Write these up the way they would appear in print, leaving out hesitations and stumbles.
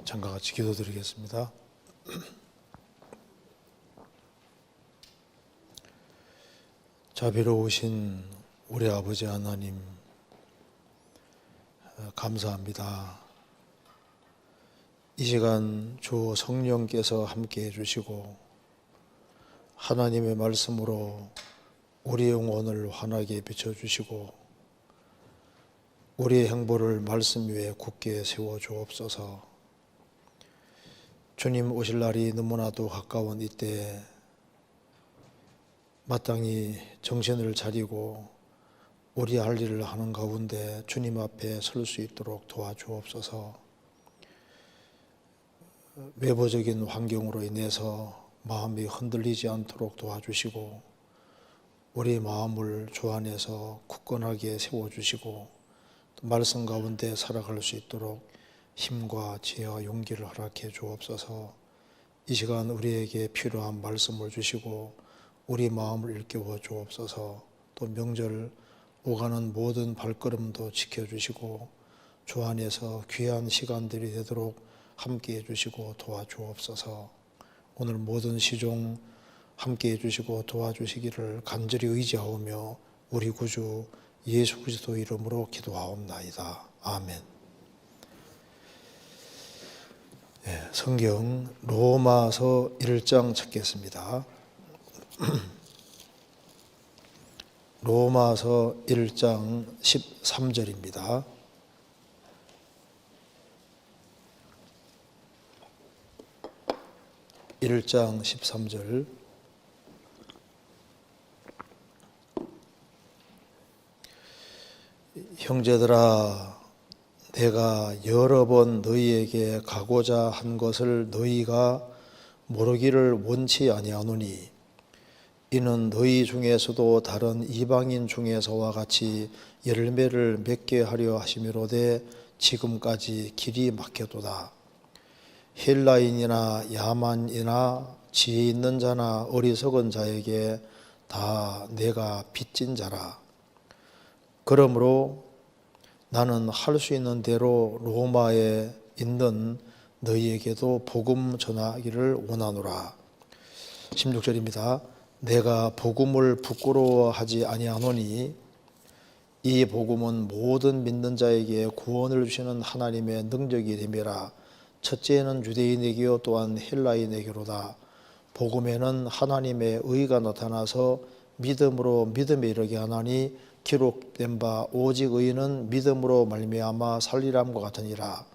잠깐 같이 기도드리겠습니다. 자비로우신 우리 아버지 하나님, 감사합니다. 이 시간 주 성령께서 함께 해주시고 하나님의 말씀으로 우리 영혼을 환하게 비춰주시고 우리의 행보를 말씀 위에 굳게 세워 주옵소서. 주님 오실 날이 너무나도 가까운 이때에 마땅히 정신을 차리고 우리 할 일을 하는 가운데 주님 앞에 설 수 있도록 도와주옵소서. 외부적인 환경으로 인해서 마음이 흔들리지 않도록 도와주시고 우리 마음을 주 안에서 굳건하게 세워주시고 또 말씀 가운데 살아갈 수 있도록 힘과 지혜와 용기를 허락해 주옵소서. 이 시간 우리에게 필요한 말씀을 주시고 우리 마음을 일깨워 주옵소서. 또 명절 오가는 모든 발걸음도 지켜주시고 주 안에서 귀한 시간들이 되도록 함께해 주시고 도와주옵소서. 오늘 모든 시종 함께해 주시고 도와주시기를 간절히 의지하오며 우리 구주 예수 그리스도 이름으로 기도하옵나이다. 아멘. 성경 로마서 1장 찾겠습니다. 로마서 1장 13절입니다. (1장 13절) 형제들아, 내가 여러 번 너희에게 가고자 한 것을 너희가 모르기를 원치 아니하노니 이는 너희 중에서도 다른 이방인 중에서와 같이 열매를 맺게 하려 하심이로되 지금까지 길이 막혀도다. 헬라인이나 야만이나 지혜 있는 자나 어리석은 자에게 다 내가 빚진 자라. 그러므로 나는 할 수 있는 대로 로마에 있는 너희에게도 복음 전하기를 원하노라. 16절입니다. 내가 복음을 부끄러워하지 아니하노니 이 복음은 모든 믿는 자에게 구원을 주시는 하나님의 능력이 됨이라. 첫째는 유대인에게요 또한 헬라인에게로다. 복음에는 하나님의 의가 나타나서 믿음으로 믿음에 이르게 하나니 기록된 바 오직 의인은 믿음으로 말미암아 살리람과 같으니라.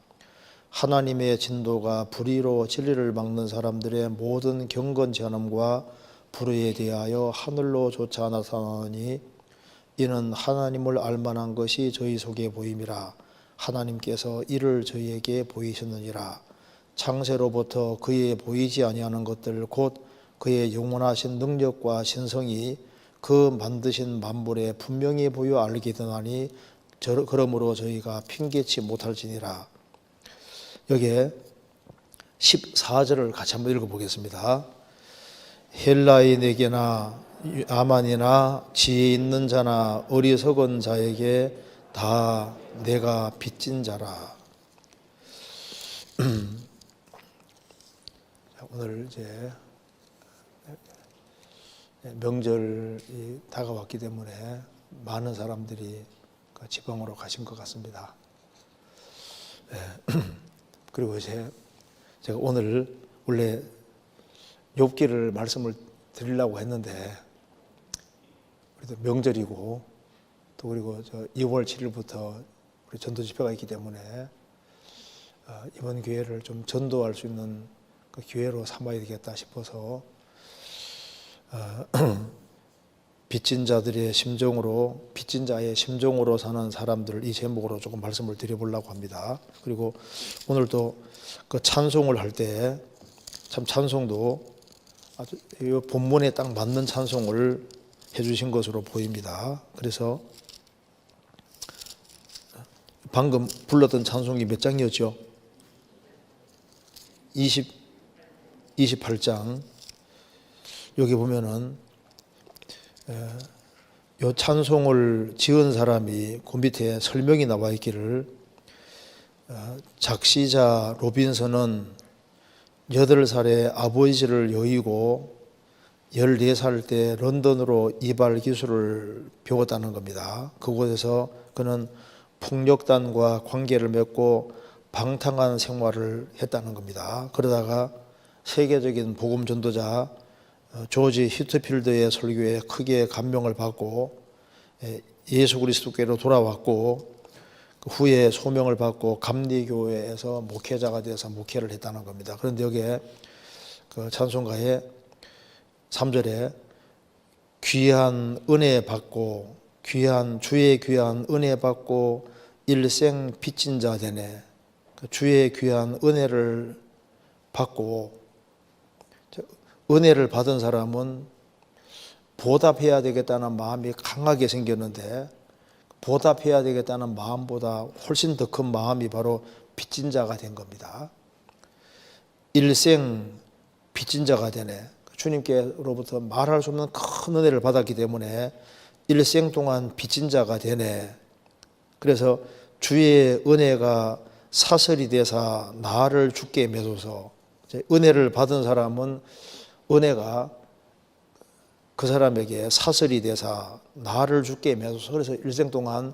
하나님의 진도가 불의로 진리를 막는 사람들의 모든 경건 제한함과 불의에 대하여 하늘로조차 나타나니 이는 하나님을 알만한 것이 저희 속에 보임이라. 하나님께서 이를 저희에게 보이셨느니라. 창세로부터 그의 보이지 아니하는 것들 곧 그의 영원하신 능력과 신성이 그 만드신 만물에 분명히 보여 알게 되나니 그러므로 저희가 핑계치 못할지니라. 여기에 14절을 같이 한번 읽어보겠습니다. 헬라인에게나 야만이나 지혜 있는 자나 어리석은 자에게 다 내가 빚진 자라. 오늘 이제 명절이 다가왔기 때문에 많은 사람들이 지방으로 가신 것 같습니다. 그리고 제가 오늘 원래 욥기를 말씀을 드리려고 했는데 그래도 명절이고 또 그리고 2월 7일부터 우리 전도 집회가 있기 때문에 이번 기회를 좀 전도할 수 있는 그 기회로 삼아야 되겠다 싶어서 빚진 자들의 심정으로 빚진 자의 심정으로 사는 사람들을 이 제목으로 조금 말씀을 드려보려고 합니다. 그리고 오늘도 그 찬송을 할 때 참 찬송도 아주 이 본문에 딱 맞는 찬송을 해주신 것으로 보입니다. 그래서 방금 불렀던 찬송이 몇 장이었죠? 28장. 여기 보면은 이 찬송을 지은 사람이 그 밑에 설명이 나와 있기를 작시자 로빈슨은 8살에 아버지를 여의고 14살 때 런던으로 이발 기술을 배웠다는 겁니다. 그곳에서 그는 폭력단과 관계를 맺고 방탕한 생활을 했다는 겁니다. 그러다가 세계적인 복음 전도자 조지 히트필드의 설교에 크게 감명을 받고 예수 그리스도께로 돌아왔고 후에 소명을 받고 감리교회에서 목회자가 돼서 목회를 했다는 겁니다. 그런데 여기에 그 찬송가에 3절에 귀한 은혜 받고 주의 귀한 은혜 받고 일생 빚진 자 되네. 주의 귀한 은혜를 받고, 은혜를 받은 사람은 보답해야 되겠다는 마음이 강하게 생겼는데 보답해야 되겠다는 마음보다 훨씬 더 큰 마음이 바로 빚진 자가 된 겁니다. 일생 빚진 자가 되네. 주님께로부터 말할 수 없는 큰 은혜를 받았기 때문에 일생 동안 빚진 자가 되네. 그래서 주의 은혜가 사설이 되사 나를 주께 매소서. 은혜를 받은 사람은 은혜가 그 사람에게 사설이 되사 나를 주께 매소서. 그래서 일생 동안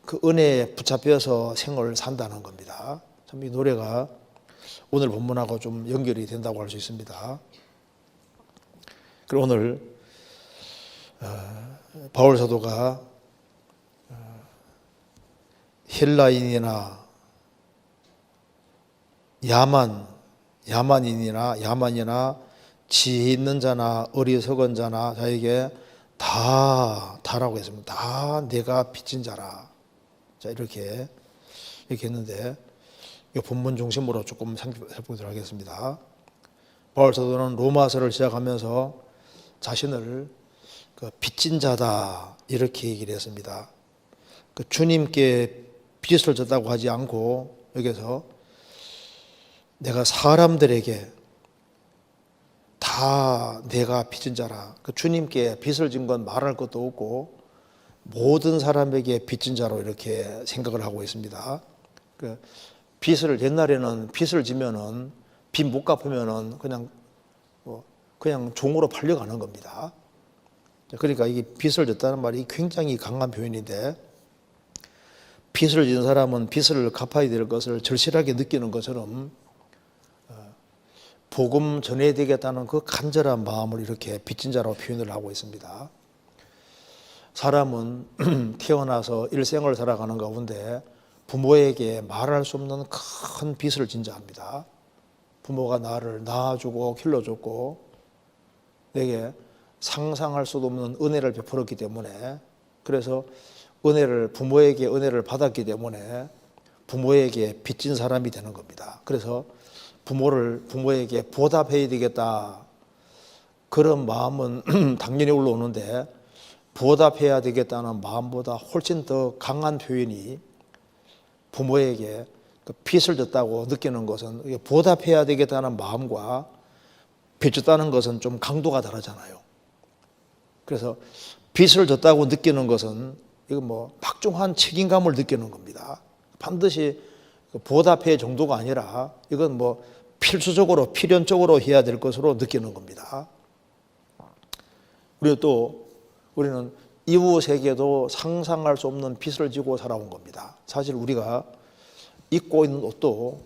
그 은혜에 붙잡혀서 생을 산다는 겁니다. 참 이 노래가 오늘 본문하고 좀 연결이 된다고 할 수 있습니다. 그리고 오늘 바울 사도가 헬라인이나 야만이나 지혜 있는 자나 어리석은 자나 자에게 다라고 했습니다. 다 내가 빚진 자라. 자, 이렇게 했는데 이 본문 중심으로 조금 살펴보도록 하겠습니다. 바울 사도는 로마서를 시작하면서 자신을 그 빚진 자다 이렇게 얘기를 했습니다. 그 주님께 빚을 졌다고 하지 않고 여기서 내가 사람들에게 다 내가 빚진 자라. 그 주님께 빚을 진 건 말할 것도 없고 모든 사람에게 빚진 자로 이렇게 생각을 하고 있습니다. 그 빚을 옛날에는 빚을 지면은 빚 못 갚으면은 그냥 종으로 팔려가는 겁니다. 그러니까 이게 빚을 졌다는 말이 굉장히 강한 표현인데 빚을 진 사람은 빚을 갚아야 될 것을 절실하게 느끼는 것처럼 복음 전해야 되겠다는 그 간절한 마음을 이렇게 빚진 자라고 표현을 하고 있습니다. 사람은 태어나서 일생을 살아가는 가운데 부모에게 말할 수 없는 큰 빚을 진 자입니다. 부모가 나를 낳아주고 길러줬고 내게 상상할 수도 없는 은혜를 베풀었기 때문에 그래서 부모에게 은혜를 받았기 때문에 부모에게 빚진 사람이 되는 겁니다. 그래서 부모에게 보답해야 되겠다 그런 마음은 당연히 올라오는데 보답해야 되겠다는 마음보다 훨씬 더 강한 표현이 부모에게 그 빚을 졌다고 느끼는 것은 보답해야 되겠다는 마음과 빚 졌다는 것은 좀 강도가 다르잖아요. 그래서 빚을 졌다고 느끼는 것은 이거 막중한 책임감을 느끼는 겁니다. 반드시 보답해 정도가 아니라 이건 필수적으로 필연적으로 해야 될 것으로 느끼는 겁니다. 그리고 또 우리는 이웃에게도 상상할 수 없는 빚을 지고 살아온 겁니다. 사실 우리가 입고 있는 옷도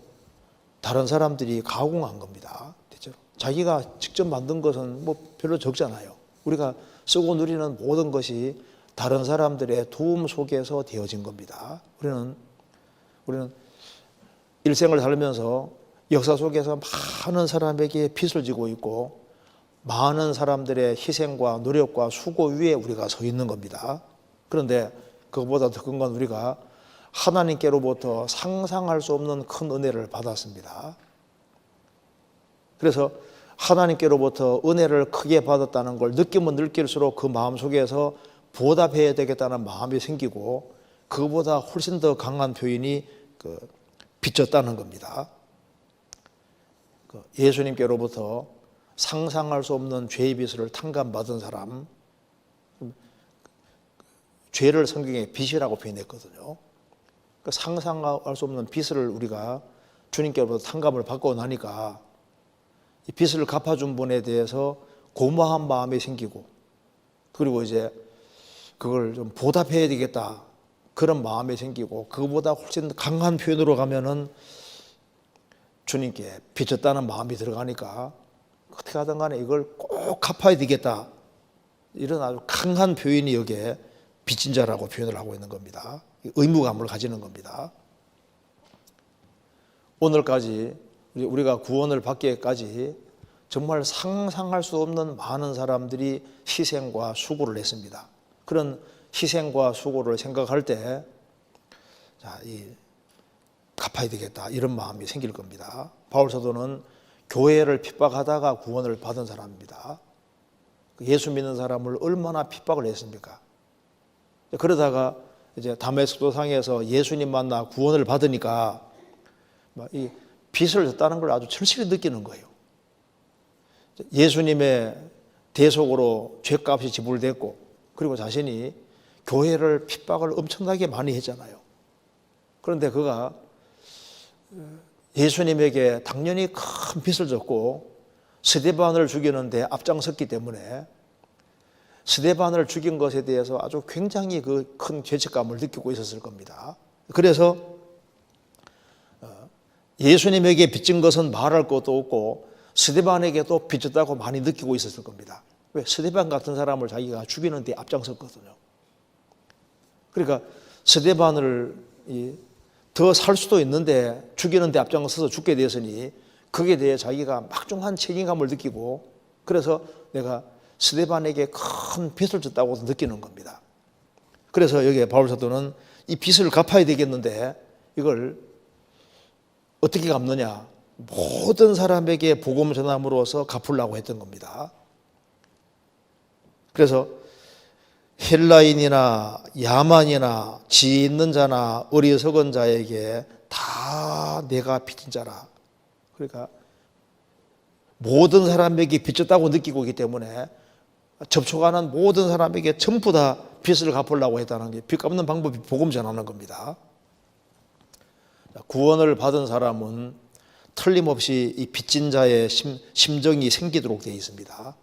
다른 사람들이 가공한 겁니다. 대체로 자기가 직접 만든 것은 별로 적잖아요. 우리가 쓰고 누리는 모든 것이 다른 사람들의 도움 속에서 되어진 겁니다. 우리는 일생을 살면서 역사 속에서 많은 사람에게 빚을 지고 있고 많은 사람들의 희생과 노력과 수고 위에 우리가 서 있는 겁니다. 그런데 그것보다 더 큰 건 우리가 하나님께로부터 상상할 수 없는 큰 은혜를 받았습니다. 그래서 하나님께로부터 은혜를 크게 받았다는 걸 느끼면 느낄수록 그 마음속에서 보답해야 되겠다는 마음이 생기고 그거보다 훨씬 더 강한 표현이 빚졌다는 겁니다. 예수님께로부터 상상할 수 없는 죄의 빚을 탕감받은 사람, 죄를 성경에 빚이라고 표현했거든요. 상상할 수 없는 빚을 우리가 주님께로부터 탕감을 받고 나니까 이 빚을 갚아준 분에 대해서 고마운 마음이 생기고, 그리고 이제 그걸 좀 보답해야 되겠다 그런 마음이 생기고, 그거보다 훨씬 강한 표현으로 가면은 주님께 빚졌다는 마음이 들어가니까 어떻게 하든 간에 이걸 꼭 갚아야 되겠다, 이런 아주 강한 표현이 여기에 빚진 자라고 표현을 하고 있는 겁니다. 의무감을 가지는 겁니다. 오늘까지 우리가 구원을 받기까지 정말 상상할 수 없는 많은 사람들이 희생과 수고를 했습니다. 그런 희생과 수고를 생각할 때, 갚아야 되겠다 이런 마음이 생길 겁니다. 바울 사도는 교회를 핍박하다가 구원을 받은 사람입니다. 예수 믿는 사람을 얼마나 핍박을 했습니까? 그러다가 이제 다메섹도 상에서 예수님 만나 구원을 받으니까 이 빚을 졌다는 걸 아주 절실히 느끼는 거예요. 예수님의 대속으로 죄값이 지불됐고, 그리고 자신이 교회를 핍박을 엄청나게 많이 했잖아요. 그런데 그가 예수님에게 당연히 큰 빚을 졌고 스데반을 죽이는데 앞장섰기 때문에 스데반을 죽인 것에 대해서 아주 굉장히 그 큰 죄책감을 느끼고 있었을 겁니다. 그래서 예수님에게 빚진 것은 말할 것도 없고 스데반에게도 빚졌다고 많이 느끼고 있었을 겁니다. 왜? 스데반 같은 사람을 자기가 죽이는 데 앞장섰거든요. 그러니까 스데반을 더 살 수도 있는데 죽이는 데 앞장서서 죽게 되었으니 거기에 대해 자기가 막중한 책임감을 느끼고, 그래서 내가 스데반에게 큰 빚을 졌다고 느끼는 겁니다. 그래서 여기에 바울 사도는 이 빚을 갚아야 되겠는데 이걸 어떻게 갚느냐, 모든 사람에게 복음 전함으로써 갚으려고 했던 겁니다. 그래서 헬라인이나 야만이나 지혜 있는 자나 어리석은 자에게 다 내가 빚진 자라. 그러니까 모든 사람에게 빚졌다고 느끼고 있기 때문에 접촉하는 모든 사람에게 전부 다 빚을 갚으려고 했다는 게, 빚 갚는 방법이 복음 전하는 겁니다. 구원을 받은 사람은 틀림없이 이 빚진 자의 심정이 생기도록 되어 있습니다.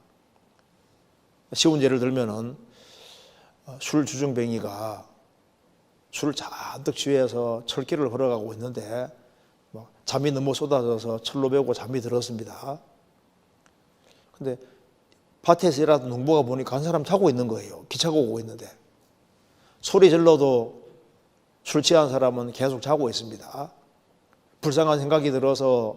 쉬운 예를 들면은 술 주정뱅이가 술을 잔뜩 취해서 철길을 걸어가고 있는데 잠이 너무 쏟아져서 철로 베고 잠이 들었습니다. 근데 밭에서 일하던 농부가 보니까 한 사람 자고 있는 거예요. 기차가 오고 있는데. 소리 질러도 술 취한 사람은 계속 자고 있습니다. 불쌍한 생각이 들어서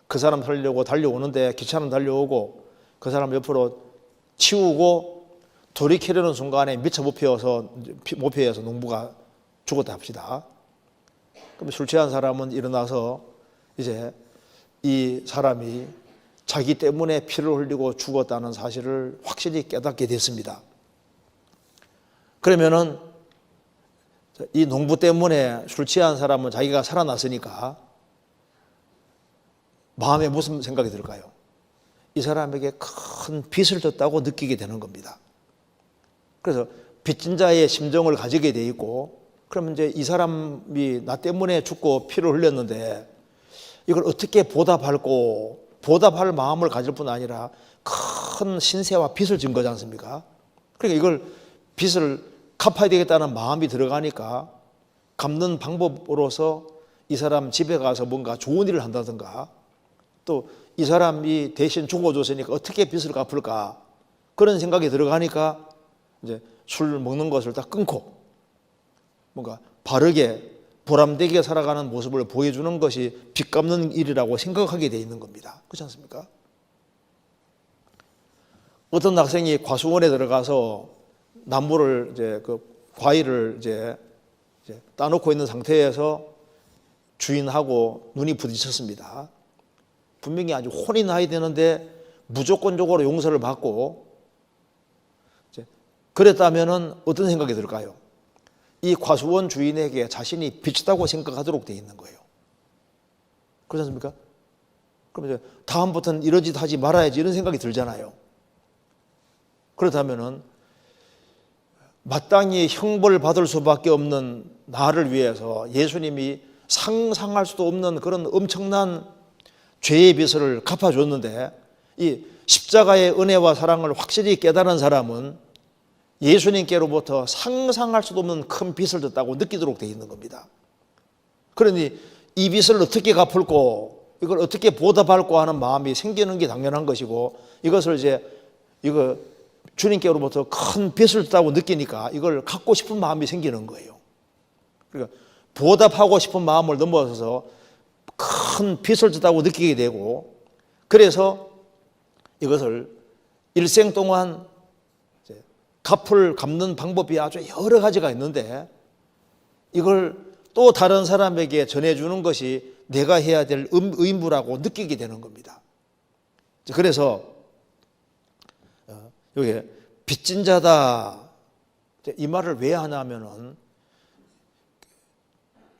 그 사람 살려고 달려오는데 기차는 달려오고 그 사람 옆으로 치우고 돌이키려는 순간에 미처 못 피어서 농부가 죽었다 합시다. 그럼 술 취한 사람은 일어나서 이제 이 사람이 자기 때문에 피를 흘리고 죽었다는 사실을 확실히 깨닫게 됐습니다. 그러면은 이 농부 때문에 술 취한 사람은 자기가 살아났으니까 마음에 무슨 생각이 들까요? 이 사람에게 큰 빚을 졌다고 느끼게 되는 겁니다. 그래서 빚진 자의 심정을 가지게 돼 있고, 그러면 이제 이 사람이 나 때문에 죽고 피를 흘렸는데 이걸 어떻게 보답할 마음을 가질 뿐 아니라 큰 신세와 빚을 진 거지 않습니까? 그러니까 이걸 빚을 갚아야 되겠다는 마음이 들어가니까 갚는 방법으로서 이 사람 집에 가서 뭔가 좋은 일을 한다든가, 또 이 사람이 대신 죽어줬으니까 어떻게 빚을 갚을까, 그런 생각이 들어가니까 이제 술 먹는 것을 다 끊고 뭔가 바르게 보람되게 살아가는 모습을 보여주는 것이 빚 갚는 일이라고 생각하게 돼 있는 겁니다. 그렇지 않습니까? 어떤 학생이 과수원에 들어가서 나무를 과일을 이제 따놓고 있는 상태에서 주인하고 눈이 부딪혔습니다. 분명히 아주 혼이 나야 되는데 무조건적으로 용서를 받고 그랬다면은 어떤 생각이 들까요? 이 과수원 주인에게 자신이 빚지다고 생각하도록 되어 있는 거예요. 그렇지 않습니까? 그럼 이제 다음부터는 이런 짓 하지 말아야지 이런 생각이 들잖아요. 그렇다면은 마땅히 형벌 받을 수밖에 없는 나를 위해서 예수님이 상상할 수도 없는 그런 엄청난 죄의 빚을 갚아줬는데, 이 십자가의 은혜와 사랑을 확실히 깨달은 사람은 예수님께로부터 상상할 수도 없는 큰 빚을 졌다고 느끼도록 되어 있는 겁니다. 그러니 이 빚을 어떻게 갚을고 이걸 어떻게 보답할고 하는 마음이 생기는 게 당연한 것이고, 이것을 이거 주님께로부터 큰 빚을 졌다고 느끼니까 이걸 갖고 싶은 마음이 생기는 거예요. 그러니까 보답하고 싶은 마음을 넘어서서 큰 빚을 졌다고 느끼게 되고, 그래서 이것을 일생 동안 갚는 방법이 아주 여러 가지가 있는데, 이걸 또 다른 사람에게 전해주는 것이 내가 해야 될 의무라고 느끼게 되는 겁니다. 그래서 여기 빚진 자다, 이 말을 왜 하냐면은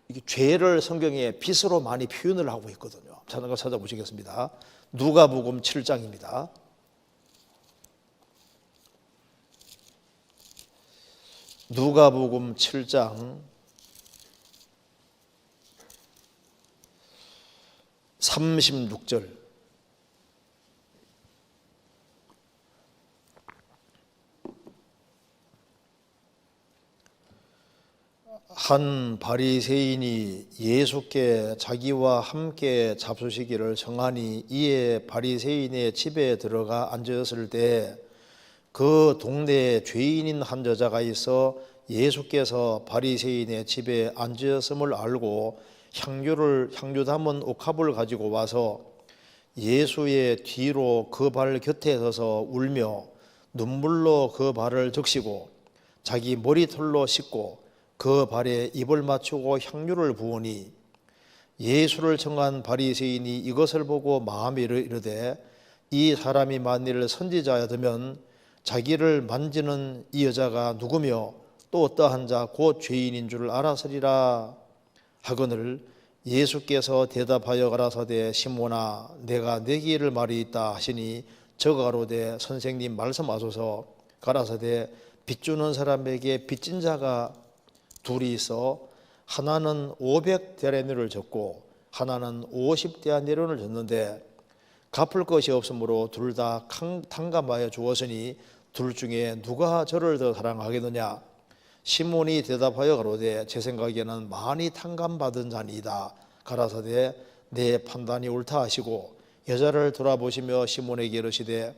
이게 죄를 성경에 빚으로 많이 표현을 하고 있거든요. 잠깐 찾아보시겠습니다. 누가복음 7장입니다. 누가복음 7장 36절. 한 바리새인이 예수께 자기와 함께 잡수시기를 청하니, 이에 바리새인의 집에 들어가 앉았을 때 그 동네에 죄인인 한 여자가 있어 예수께서 바리새인의 집에 앉으셨음을 알고 향유 담은 옥합을 가지고 와서 예수의 뒤로 그 발 곁에 서서 울며 눈물로 그 발을 적시고 자기 머리털로 씻고 그 발에 입을 맞추고 향유를 부으니, 예수를 청한 바리새인이 이것을 보고 마음에 이르되 이 사람이 만일 선지자였으면 자기를 만지는 이 여자가 누구며 또 어떠한 자 곧 죄인인 줄 알았으리라 하거늘, 예수께서 대답하여 가라사대 시몬아 내가 네게 이를 말이 있다 하시니, 저가 가로되 선생님 말씀하소서. 가라사대 빚주는 사람에게 빚진 자가 둘이 있어 하나는 500데나리온을 졌고 하나는 50데나리온을 졌는데 갚을 것이 없으므로 둘 다 탕감하여 주었으니 둘 중에 누가 저를 더 사랑하겠느냐. 시몬이 대답하여 가로되 제 생각에는 많이 탕감받은 자니이다. 가라사대 내 판단이 옳다 하시고 여자를 돌아보시며 시몬에게 이르시되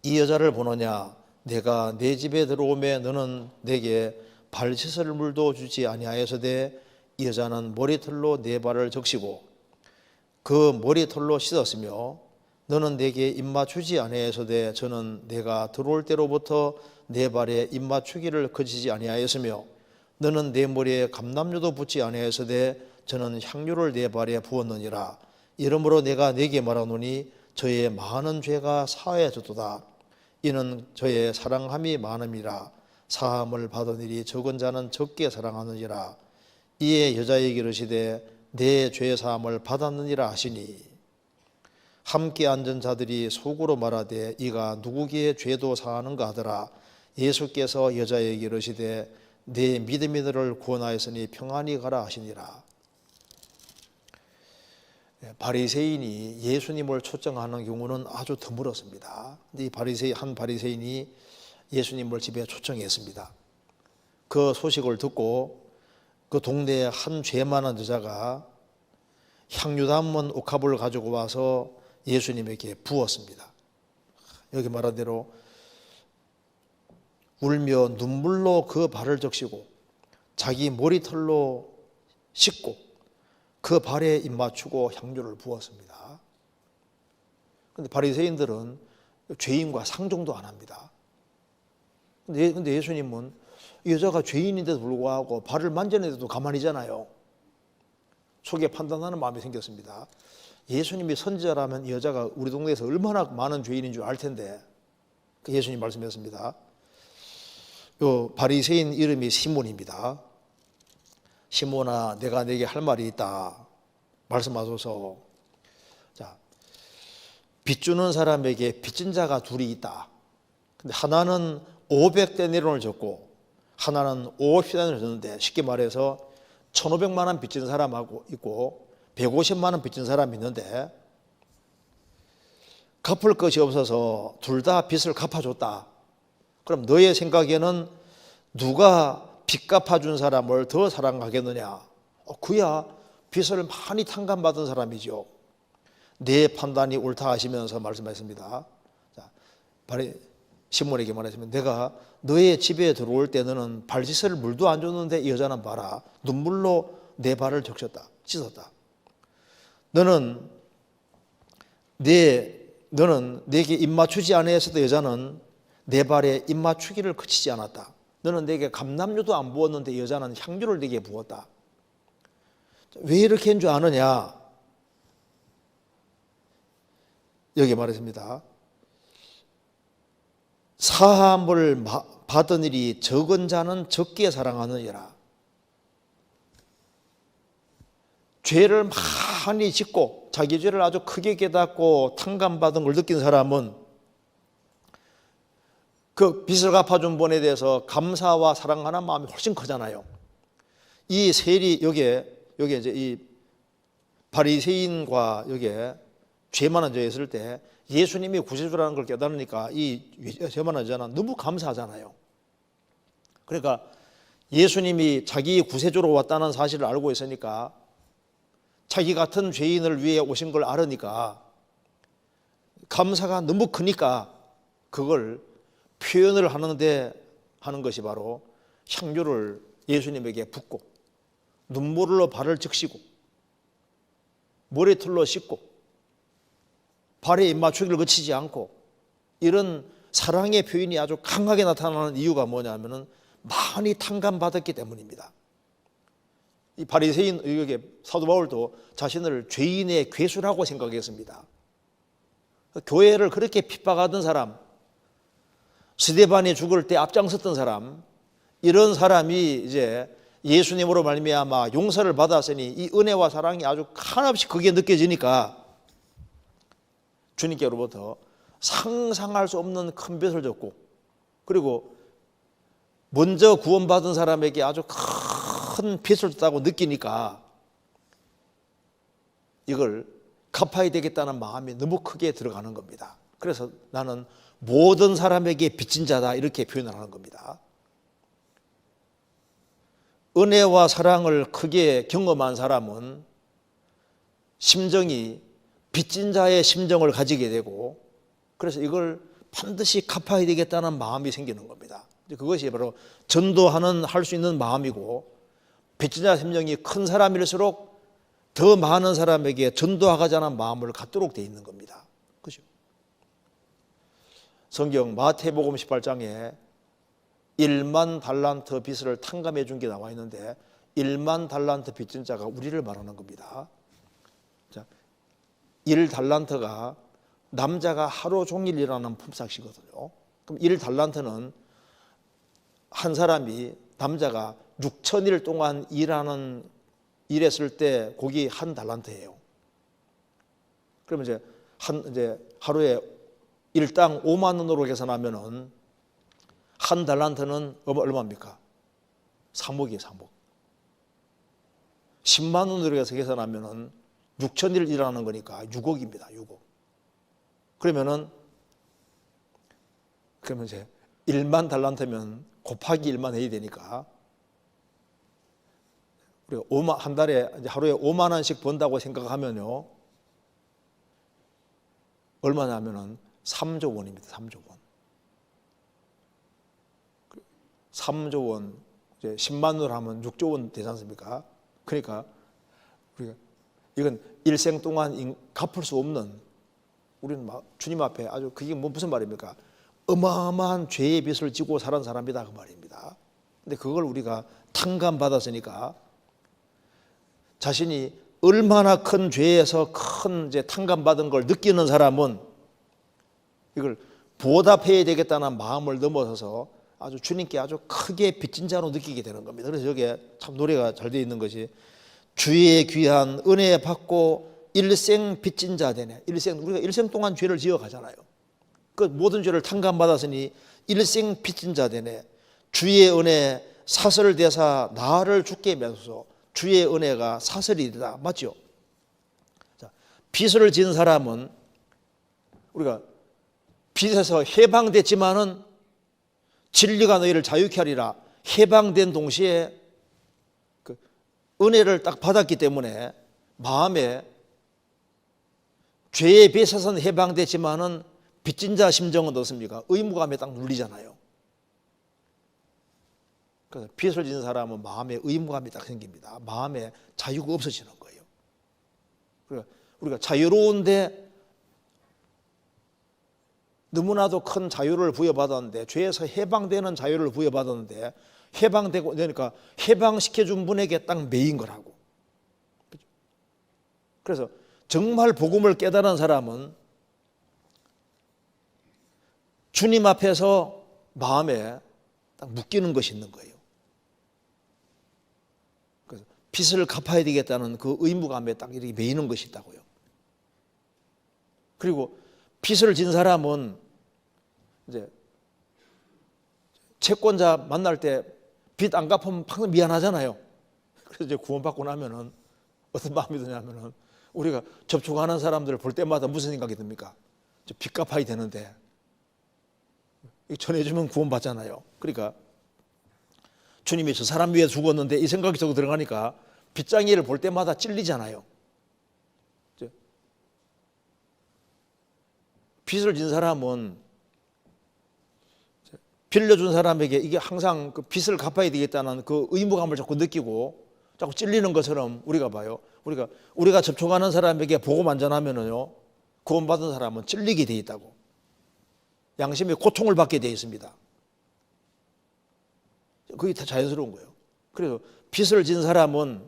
이 여자를 보느냐. 내가 내 집에 들어오매 너는 내게 발 씻을 물도 주지 아니하였으되 이 여자는 머리털로 내 발을 적시고 그 머리털로 씻었으며 너는 내게 입맞추지 아니하였으되 저는 내가 들어올 때로부터 내 발에 입맞추기를 그치지 아니하였으며 너는 내 머리에 감람류도 붓지 아니하였으되 저는 향유를 내 발에 부었느니라. 이러므로 내가 네게 말하노니 저의 많은 죄가 사하여졌도다. 이는 저의 사랑함이 많음이라. 사함을 받은 일이 적은 자는 적게 사랑하느니라. 이에 여자에게 이르시되 내 죄 사함을 받았느니라 하시니, 함께 앉은 자들이 속으로 말하되 이가 누구기에 죄도 사하는가 하더라. 예수께서 여자에게 이르시되 내 믿음이 너를 구원하였으니 평안히 가라 하시니라. 바리새인이 예수님을 초청하는 경우는 아주 드물었습니다. 이 한 바리새인이 예수님을 집에 초청했습니다. 그 소식을 듣고 그 동네에 한 죄 많은 여자가 향유 담은 옥합을 가지고 와서 예수님에게 부었습니다. 여기 말한 대로 울며 눈물로 그 발을 적시고 자기 머리털로 씻고 그 발에 입맞추고 향유를 부었습니다. 그런데 바리새인들은 죄인과 상종도 안 합니다. 근데 예수님은 이 여자가 죄인인데도 불구하고 발을 만져내도 가만히잖아요. 속에 판단하는 마음이 생겼습니다. 예수님이 선지자라면 이 여자가 우리 동네에서 얼마나 많은 죄인인 줄 알 텐데, 예수님 말씀했습니다. 요 바리새인 이름이 시몬입니다. 시몬아 내가 네게 할 말이 있다. 말씀하소서. 자, 빚주는 사람에게 빚진 자가 둘이 있다. 근데 하나는 500데나리온을 졌고 하나는 50데나리온을 졌는데, 쉽게 말해서 1,500만 원 빚진 사람하고 있고 150만 원 빚진 사람이 있는데, 갚을 것이 없어서 둘 다 빚을 갚아줬다. 그럼 너의 생각에는 누가 빚 갚아준 사람을 더 사랑하겠느냐? 그야 빚을 많이 탕감받은 사람이죠. 내 판단이 옳다 하시면서 말씀하셨습니다. 자, 시몬에게 말하시면, 내가 너의 집에 들어올 때 너는 발짓을 물도 안 줬는데 이 여자는 봐라, 눈물로 내 발을 씻었다. 너는 내게 입맞추지 아니했어도 여자는 내 발에 입맞추기를 그치지 않았다. 너는 내게 감람유도 안 부었는데 여자는 향유를 내게 부었다. 왜 이렇게 한 줄 아느냐? 여기 말했습니다. 사함을 받은 일이 적은 자는 적게 사랑하느니라. 죄를 많이 짓고 자기 죄를 아주 크게 깨닫고 탕감받은 걸 느낀 사람은 그 빚을 갚아준 분에 대해서 감사와 사랑하는 마음이 훨씬 크잖아요. 이 세리, 여기에 이제 이 바리새인과 여기에 죄 많은 여자 있을 때 예수님이 구세주라는 걸 깨달으니까 이 죄 많은 여자는 너무 감사하잖아요. 그러니까 예수님이 자기 구세주로 왔다는 사실을 알고 있으니까, 자기 같은 죄인을 위해 오신 걸 알으니까 감사가 너무 크니까 그걸 표현을 하는 것이 바로 향유를 예수님에게 붓고 눈물로 발을 적시고 머리털로 씻고 발에 입맞추기를 그치지 않고, 이런 사랑의 표현이 아주 강하게 나타나는 이유가 뭐냐면은 많이 탕감받았기 때문입니다. 이 바리새인, 여기 사도 바울도 자신을 죄인의 괴수라고 생각했습니다. 교회를 그렇게 핍박하던 사람, 스데반이 죽을 때 앞장섰던 사람, 이런 사람이 이제 예수님으로 말미암아 용서를 받았으니 이 은혜와 사랑이 아주 한없이 크게 느껴지니까 주님께로부터 상상할 수 없는 큰 빚을 졌고, 그리고 먼저 구원받은 사람에게 아주 큰 빚을 졌다고 느끼니까 이걸 갚아야 되겠다는 마음이 너무 크게 들어가는 겁니다. 그래서 나는 모든 사람에게 빚진 자다, 이렇게 표현을 하는 겁니다. 은혜와 사랑을 크게 경험한 사람은 심정이 빚진 자의 심정을 가지게 되고, 그래서 이걸 반드시 갚아야 되겠다는 마음이 생기는 겁니다. 그것이 바로 전도하는 할 수 있는 마음이고, 빚진 자의 심정이 큰 사람일수록 더 많은 사람에게 전도하고자 마음을 갖도록 되어 있는 겁니다. 그죠? 성경 마태복음 18장에 1만 달란트 빚을 탕감해 준 게 나와 있는데, 1만 달란트 빚진 자가 우리를 말하는 겁니다. 자, 1달란트가 남자가 하루 종일 일하는 품삯이거든요. 그럼 1달란트는 한 사람이, 남자가 6,000일 동안 일했을 때 그게 1달란트예요. 그러면 이제 하루에 일당 5만 원으로 계산하면은 1달란트는 얼마입니까? 3억이에요, 3억. 10만 원으로 해서 계산하면은 6,000일 일하는 거니까 6억입니다, 6억. 그러면 이제 1만 달란트면 곱하기 1만 해야 되니까, 우리가 한 달에 하루에 5만 원씩 번다고 생각하면요, 얼마나 하면은 3조 원입니다. 3조 원. 3조 원, 이제 10만 원으로 하면 6조 원 되지 않습니까? 그러니까 우리가 이건 일생 동안 갚을 수 없는, 우리는 막 주님 앞에 아주, 그게 무슨 말입니까? 어마어마한 죄의 빚을 지고 살은 사람이다, 그 말입니다. 근데 그걸 우리가 탕감받았으니까, 자신이 얼마나 큰 죄에서 큰 이제 탕감받은 걸 느끼는 사람은 이걸 보답해야 되겠다는 마음을 넘어서서 아주 주님께 아주 크게 빚진 자로 느끼게 되는 겁니다. 그래서 여기에 참 노래가 잘 되어 있는 것이, 주의 귀한 은혜 받고 일생 빚진 자 되네. 우리가 일생 동안 죄를 지어 가잖아요. 그 모든 죄를 탕감받았으니 일생 빚진 자 되네. 주의 은혜 사설대사 나를 주께 매소서. 주의 은혜가 사설이다. 맞죠? 자, 빚을 진 사람은 우리가 빚에서 해방됐지만은 진리가 너희를 자유케 하리라. 해방된 동시에 그 은혜를 딱 받았기 때문에 마음에 죄의 빚에서는 해방됐지만은 빚진 자 심정은 어떻습니까? 의무감에 딱 눌리잖아요. 그래서 빚을 진 사람은 마음에 의무감이 딱 생깁니다. 마음에 자유가 없어지는 거예요. 그러니까 우리가 자유로운데 너무나도 큰 자유를 부여받았는데, 죄에서 해방되는 자유를 부여받았는데 해방되고 그러니까 해방시켜준 분에게 딱 매인 거라고. 그래서 정말 복음을 깨달은 사람은 주님 앞에서 마음에 딱 묶이는 것이 있는 거예요. 그래서 빚을 갚아야 되겠다는 그 의무감에 딱 이렇게 매이는 것이 있다고요. 그리고 빚을 진 사람은 이제 채권자 만날 때 빚 안 갚으면 항상 미안하잖아요. 그래서 이제 구원받고 나면은 어떤 마음이 드냐면은 우리가 접촉하는 사람들을 볼 때마다 무슨 생각이 듭니까? 빚 갚아야 되는데 전해주면 구원받잖아요. 그러니까 주님이 저 사람 위해 죽었는데 이 생각이 저거 들어가니까 빚장이를 볼 때마다 찔리잖아요. 빚을 진 사람은 빌려준 사람에게 이게 항상 그 빚을 갚아야 되겠다는 그 의무감을 자꾸 느끼고 자꾸 찔리는 것처럼 우리가 봐요. 우리가 접촉하는 사람에게 복음 안 전하면은요, 구원받은 사람은 찔리게 돼 있다고. 양심의 고통을 받게 돼 있습니다. 그게 다 자연스러운 거예요. 그래서 빚을 진 사람은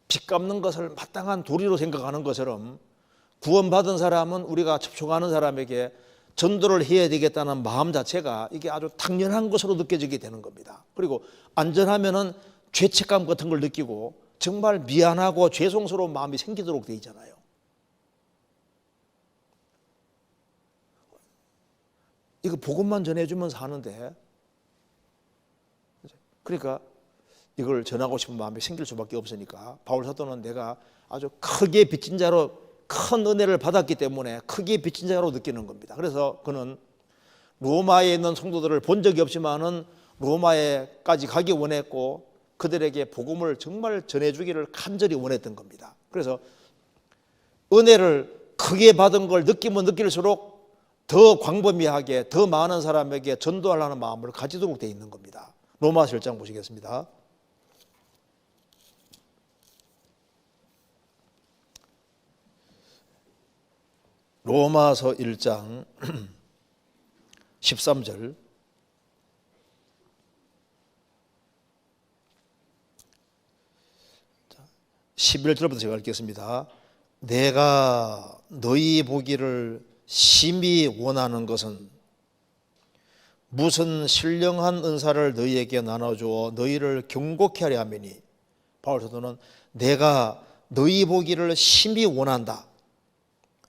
빚 갚는 것을 마땅한 도리로 생각하는 것처럼 구원받은 사람은 우리가 접촉하는 사람에게 전도를 해야 되겠다는 마음 자체가 이게 아주 당연한 것으로 느껴지게 되는 겁니다. 그리고 안전하면은 죄책감 같은 걸 느끼고 정말 미안하고 죄송스러운 마음이 생기도록 돼 있잖아요. 이거 복음만 전해주면 사는데, 그러니까 이걸 전하고 싶은 마음이 생길 수밖에 없으니까 바울 사도는 내가 아주 크게 빚진 자로 큰 은혜를 받았기 때문에 크게 빚진 자로 느끼는 겁니다. 그래서 그는 로마에 있는 성도들을 본 적이 없지만은 로마에까지 가기 원했고 그들에게 복음을 정말 전해주기를 간절히 원했던 겁니다. 그래서 은혜를 크게 받은 걸 느끼면 느낄수록 더 광범위하게 더 많은 사람에게 전도하려는 마음을 가지도록 되어 있는 겁니다. 로마서 1장 보시겠습니다. 로마서 1장 13절 11절부터 제가 읽겠습니다. 내가 너희 보기를 심히 원하는 것은 무슨 신령한 은사를 너희에게 나눠주어 너희를 경고케 하려 함이니, 바울 사도는 내가 너희 보기를 심히 원한다.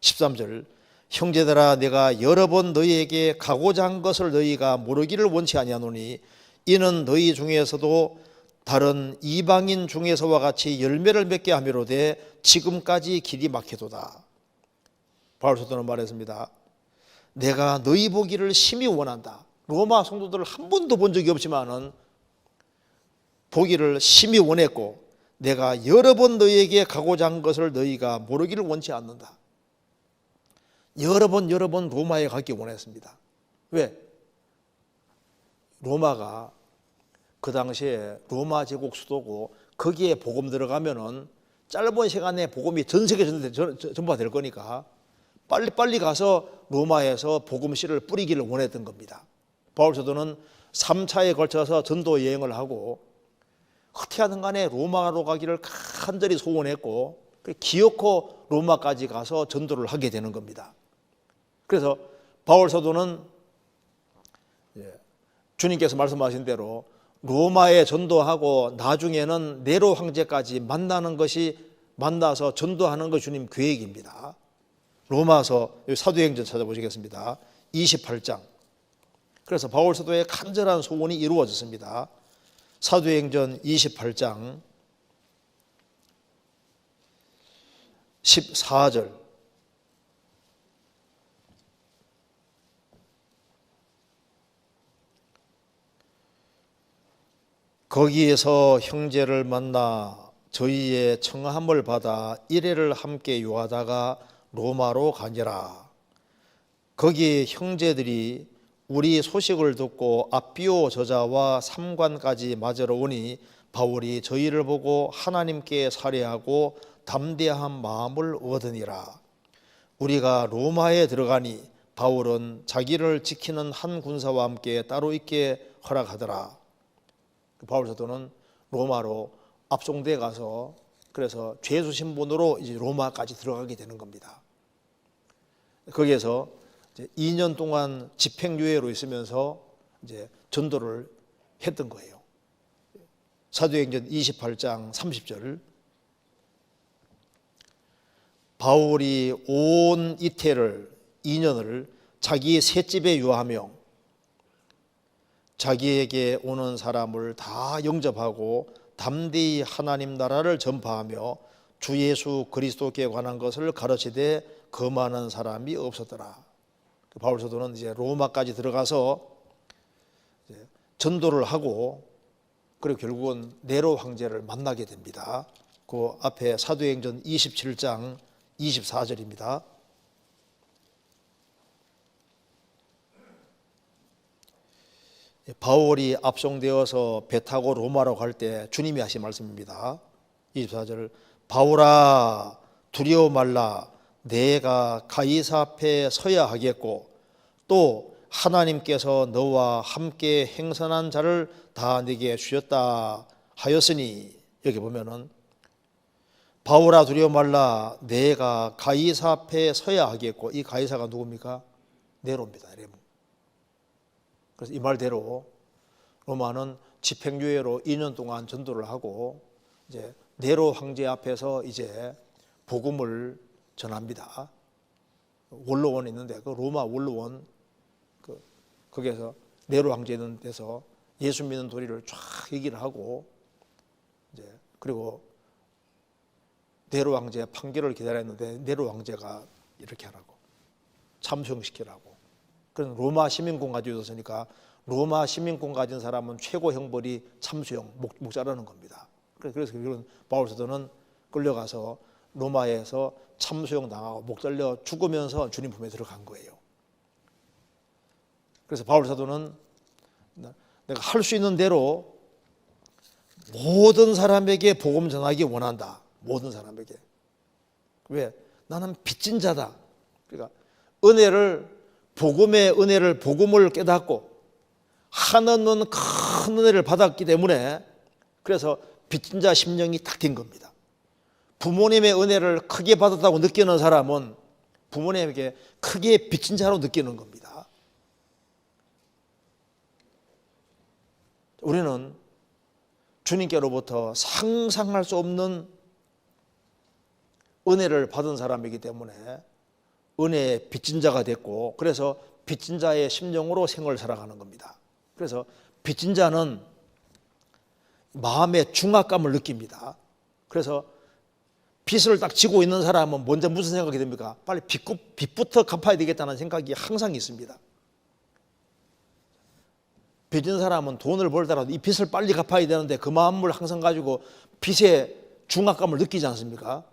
13절 형제들아 내가 여러 번 너희에게 가고자 한 것을 너희가 모르기를 원치 아니하노니 이는 너희 중에서도 다른 이방인 중에서와 같이 열매를 맺게 함이로되 지금까지 길이 막히도다. 바울 사도는 말했습니다. 내가 너희 보기를 심히 원한다. 로마 성도들을 한 번도 본 적이 없지만은 보기를 심히 원했고 내가 여러 번 너희에게 가고자 한 것을 너희가 모르기를 원치 않는다. 여러 번 로마에 가기 원했습니다. 왜? 로마가 그 당시에 로마 제국 수도고 거기에 복음 들어가면은 짧은 시간에 복음이 전 세계 전파가 될 거니까 빨리 가서 로마에서 복음 씨를 뿌리기를 원했던 겁니다. 바울 사도는 3차에 걸쳐서 전도 여행을 하고 어떻게하든 간에 로마로 가기를 간절히 소원했고 기어코 로마까지 가서 전도를 하게 되는 겁니다. 그래서 바울 사도는 주님께서 말씀하신 대로 로마에 전도하고 나중에는 네로 황제까지 만나서 전도하는 것이 주님 계획입니다. 로마서 사도행전 찾아보시겠습니다. 28장 그래서 바울 사도의 간절한 소원이 이루어졌습니다. 사도행전 28장 14절, 거기에서 형제를 만나 저희의 청함을 받아 일회를 함께 요하다가 로마로 가니라. 거기 형제들이 우리 소식을 듣고 앞비오 저자와 삼관까지 맞으러 오니 바울이 저희를 보고 하나님께 살해하고 담대한 마음을 얻으니라. 우리가 로마에 들어가니 바울은 자기를 지키는 한 군사와 함께 따로 있게 허락하더라. 바울 사도는 로마로 압송돼 가서 그래서 죄수 신분으로 이제 로마까지 들어가게 되는 겁니다. 거기에서 이제 2년 동안 집행유예로 있으면서 이제 전도를 했던 거예요. 사도행전 28장 30절, 바울이 온 이태를 2년을 자기 셋집에 유하며 자기에게 오는 사람을 다 영접하고 담대히 하나님 나라를 전파하며 주 예수 그리스도께 관한 것을 가르치되 거만한 사람이 없었더라. 바울 사도는 이제 로마까지 들어가서 이제 전도를 하고 그리고 결국은 네로 황제를 만나게 됩니다. 그 앞에 사도행전 27장 24절입니다. 바울이 압송되어서 배 타고 로마로 갈 때 주님이 하신 말씀입니다. 24절, 바울아 두려워 말라. 내가 가이사 앞에 서야 하겠고 또 하나님께서 너와 함께 행선한 자를 다 네게 주셨다 하였으니, 여기 보면은 바울아 두려워 말라. 내가 가이사 앞에 서야 하겠고, 이 가이사가 누굽니까? 네로입니다. 네로. 그래서 이 말대로 로마는 집행유예로 2년 동안 전도를 하고 이제 네로 황제 앞에서 이제 복음을 전합니다. 원로원이 있는데 그 로마 원로원 거기에서 네로 황제 있는 데서 예수 믿는 도리를 쫙 얘기를 하고 이제 그리고 네로 황제의 판결을 기다렸는데 네로 황제가 이렇게 하라고 참수형시키라고. 그런 로마 시민권 가지고 있었으니까 로마 시민권 가진 사람은 최고 형벌이 참수형, 목자라는 겁니다. 그래서 결국은 바울 사도는 끌려가서 로마에서 참수형 당하고 목 잘려 죽으면서 주님 품에 들어간 거예요. 그래서 바울 사도는 내가 할 수 있는 대로 모든 사람에게 복음 전하기 원한다. 모든 사람에게. 왜? 나는 빚진 자다. 그러니까 복음의 은혜를, 복음을 깨닫고 한없는 큰 은혜를 받았기 때문에 그래서 빚진 자 심령이 딱 된 겁니다. 부모님의 은혜를 크게 받았다고 느끼는 사람은 부모님에게 크게 빚진 자로 느끼는 겁니다. 우리는 주님께로부터 상상할 수 없는 은혜를 받은 사람이기 때문에 은혜의 빚진 자가 됐고, 그래서 빚진 자의 심령으로 생을 살아가는 겁니다. 그래서 빚진 자는 마음의 중압감을 느낍니다. 그래서 빚을 딱 지고 있는 사람은 먼저 무슨 생각이 듭니까? 빨리 빚부터 갚아야 되겠다는 생각이 항상 있습니다. 빚진 사람은 돈을 벌더라도 이 빚을 빨리 갚아야 되는데 그 마음을 항상 가지고 빚의 중압감을 느끼지 않습니까?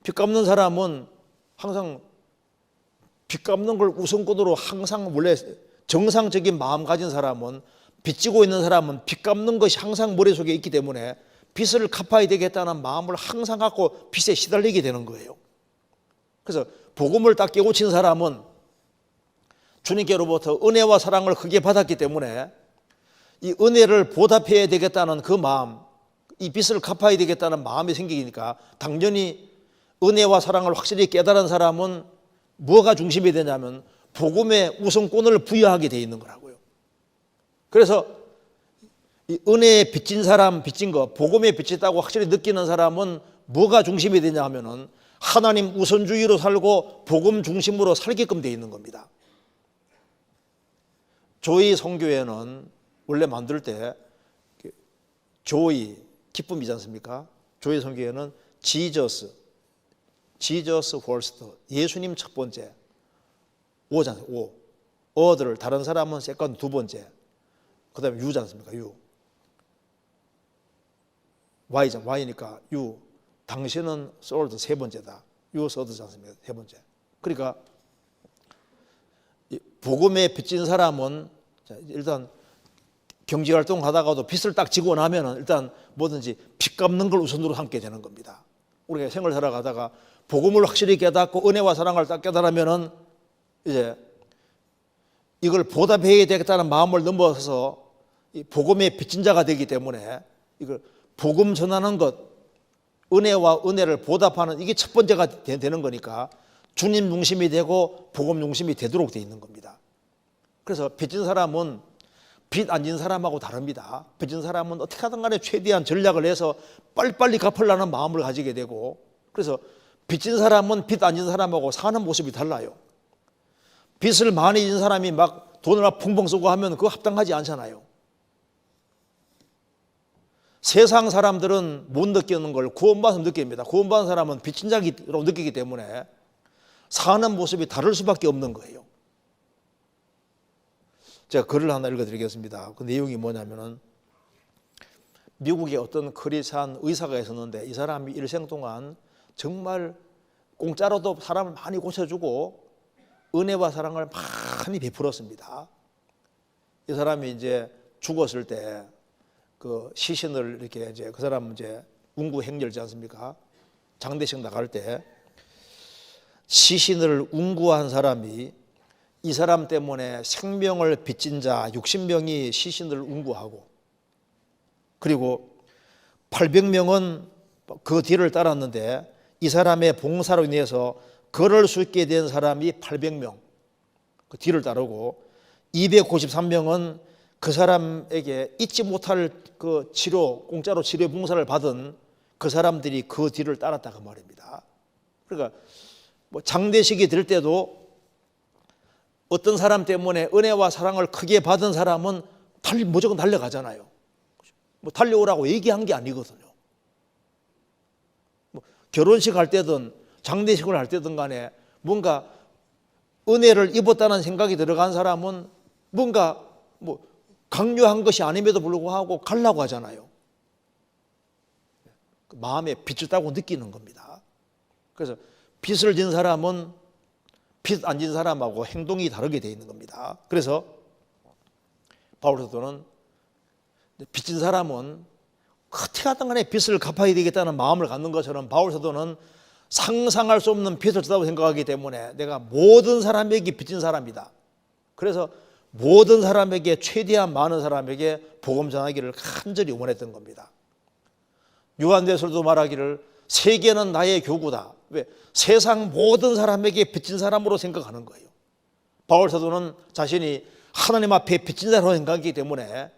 빚 갚는 사람은 항상 빚 갚는 걸 우선권으로 항상 원래 정상적인 마음 가진 사람은 빚지고 있는 사람은 빚 갚는 것이 항상 머릿속에 있기 때문에 빚을 갚아야 되겠다는 마음을 항상 갖고 빚에 시달리게 되는 거예요. 그래서 복음을 딱 깨우친 사람은 주님께로부터 은혜와 사랑을 크게 받았기 때문에 이 은혜를 보답해야 되겠다는 그 마음, 이 빚을 갚아야 되겠다는 마음이 생기니까 당연히 은혜와 사랑을 확실히 깨달은 사람은 뭐가 중심이 되냐면 복음의 우선권을 부여하게 돼 있는 거라고요. 그래서 이 은혜에 빚진 사람, 빚진 거, 복음에 빚졌다고 확실히 느끼는 사람은 뭐가 중심이 되냐 하면은 하나님 우선주의로 살고 복음 중심으로 살게끔 돼 있는 겁니다. 조이 성교회는 원래 만들 때 조이, 기쁨이지 않습니까? 조이 성교회는 지저스 퍼스트, 예수님 첫 번째, 오잖아요. 오. 어들 다른 사람은 세컨드 두 번째, 그 다음에 유지 않습니까? 유. Y니까 유. 당신은 솔드 세 번째다. 유 서드지 않습니까? 세 번째. 그러니까 복음에 빚진 사람은 일단 경제활동 하다가도 빚을 딱 지고 나면은 일단 뭐든지 빚 갚는 걸 우선으로 삼게 되는 겁니다. 우리가 생을 살아가다가 복음을 확실히 깨닫고 은혜와 사랑을 딱 깨달으면은 이제 이걸 보답해야 되겠다는 마음을 넘어서서 복음의 빚진 자가 되기 때문에 이걸 복음 전하는 것, 은혜와 은혜를 보답하는 이게 첫 번째가 되는 거니까 주님 중심이 되고 복음 중심이 되도록 되어 있는 겁니다. 그래서 빚진 사람은 빚 안 진 사람하고 다릅니다. 빚진 사람은 어떻게 하든 간에 최대한 전략을 해서 빨리빨리 갚으려는 마음을 가지게 되고, 그래서 빚진 사람은 빚 안 진 사람하고 사는 모습이 달라요. 빚을 많이 진 사람이 막 돈을 막 펑펑 쓰고 하면 그거 합당하지 않잖아요. 세상 사람들은 못 느끼는 걸 구원받아서 느낍니다. 구원받은 사람은 빚진 자로 느끼기 때문에 사는 모습이 다를 수밖에 없는 거예요. 제가 글을 하나 읽어드리겠습니다. 그 내용이 뭐냐면은 미국에 어떤 크리스찬 의사가 있었는데 이 사람이 일생 동안 정말 공짜로도 사람을 많이 고쳐주고 은혜와 사랑을 많이 베풀었습니다. 이 사람이 이제 죽었을 때 그 시신을 이렇게 이제 그 사람 이제 운구 행렬지 않습니까? 장례식 나갈 때 시신을 운구한 사람이 이 사람 때문에 생명을 빚진 자 60명이 시신을 운구하고, 그리고 800명은 그 뒤를 따랐는데 이 사람의 봉사로 인해서 걸을 수 있게 된 사람이 800명 그 뒤를 따르고, 293명은 그 사람에게 잊지 못할 그 치료, 공짜로 치료 봉사를 받은 그 사람들이 그 뒤를 따랐다 그 말입니다. 그러니까 뭐 장례식이 될 때도 어떤 사람 때문에 은혜와 사랑을 크게 받은 사람은 무조건 달려가잖아요. 뭐 달려오라고 얘기한 게 아니거든요. 뭐 결혼식 할 때든 장례식을 할 때든 간에 뭔가 은혜를 입었다는 생각이 들어간 사람은 뭔가 뭐 강요한 것이 아님에도 불구하고 가려고 하잖아요. 마음에 빚을 따고 느끼는 겁니다. 그래서 빚을 진 사람은 빚 안 진 사람하고 행동이 다르게 되어 있는 겁니다. 그래서 바울 사도는 빚진 사람은 어떻게 하든 간에 빚을 갚아야 되겠다는 마음을 갖는 것처럼 바울 사도는 상상할 수 없는 빚을 졌다고 생각하기 때문에 내가 모든 사람에게 빚진 사람이다. 그래서 모든 사람에게 최대한 많은 사람에게 복음 전하기를 간절히 원했던 겁니다. 요한대설도 말하기를 세계는 나의 교구다. 왜? 세상 모든 사람에게 빚진 사람으로 생각하는 거예요. 바울 사도는 자신이 하나님 앞에 빚진 자로 생각하기 때문에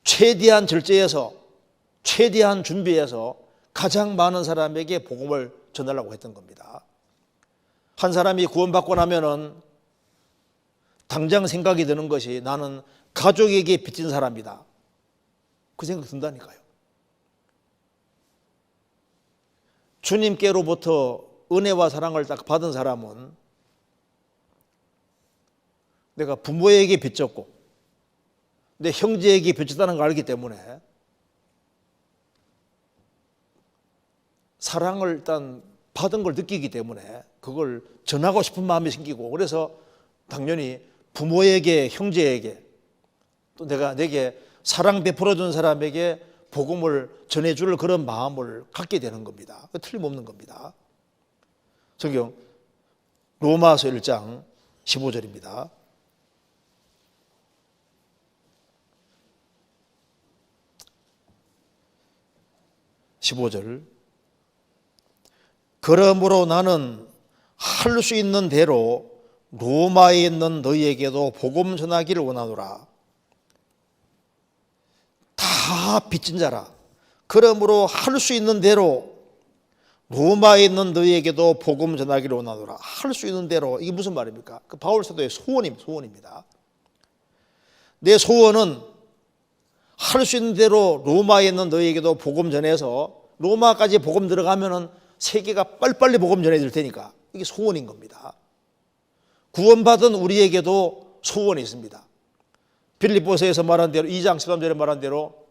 최대한 절제해서 최대한 준비해서 가장 많은 사람에게 복음을 전하려고 했던 겁니다. 한 사람이 구원받고 나면은 당장 생각이 드는 것이 나는 가족에게 빚진 사람이다. 그 생각 든다니까요. 주님께로부터 은혜와 사랑을 딱 받은 사람은 내가 부모에게 빚졌고 내 형제에게 빚졌다는 걸 알기 때문에 사랑을 일단 받은 걸 느끼기 때문에 그걸 전하고 싶은 마음이 생기고, 그래서 당연히 부모에게, 형제에게, 또 내게 사랑 베풀어 준 사람에게 복음을 전해줄 그런 마음을 갖게 되는 겁니다. 틀림없는 겁니다. 성경 로마서 1장 15절입니다. 그러므로 나는 할 수 있는 대로 로마에 있는 너희에게도 복음 전하기를 원하노라. 다 빚진 자라. 그러므로 할 수 있는 대로 로마에 있는 너희에게도 복음 전하기를 원하노라. 할 수 있는 대로, 이게 무슨 말입니까? 그 바울 사도의 소원입니다. 내 소원은 할 수 있는 대로 로마에 있는 너희에게도 복음 전해서 로마까지 복음 들어가면은 세계가 빨리빨리 복음 전해질 테니까 이게 소원인 겁니다. 구원받은 우리에게도 소원이 있습니다. 빌립보서에서 말한 대로 2장 13절에 말한 대로